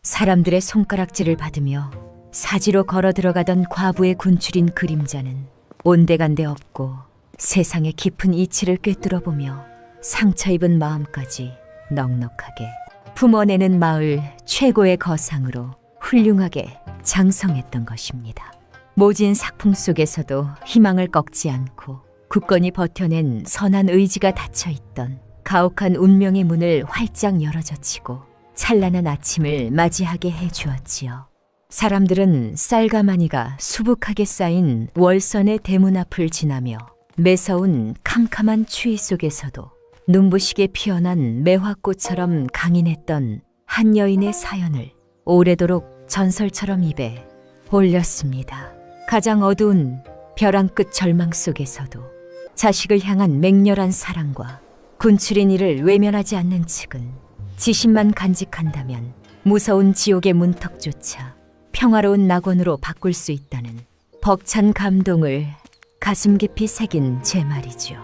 사람들의 손가락질을 받으며 사지로 걸어 들어가던 과부의 군출인 그림자는 온데간데 없고 세상의 깊은 이치를 꿰뚫어보며 상처 입은 마음까지 넉넉하게 품어내는 마을 최고의 거상으로 훌륭하게 장성했던 것입니다. 모진 삭풍 속에서도 희망을 꺾지 않고 굳건히 버텨낸 선한 의지가 닫혀있던 가혹한 운명의 문을 활짝 열어젖히고 찬란한 아침을 맞이하게 해주었지요. 사람들은 쌀가마니가 수북하게 쌓인 월선의 대문 앞을 지나며 매서운 캄캄한 추위 속에서도 눈부시게 피어난 매화꽃처럼 강인했던 한 여인의 사연을 오래도록 전설처럼 입에 올렸습니다. 가장 어두운 벼랑 끝 절망 속에서도 자식을 향한 맹렬한 사랑과 군출인 이를 외면하지 않는 측은 지심만 간직한다면 무서운 지옥의 문턱조차 평화로운 낙원으로 바꿀 수 있다는 벅찬 감동을 가슴 깊이 새긴 제 말이죠.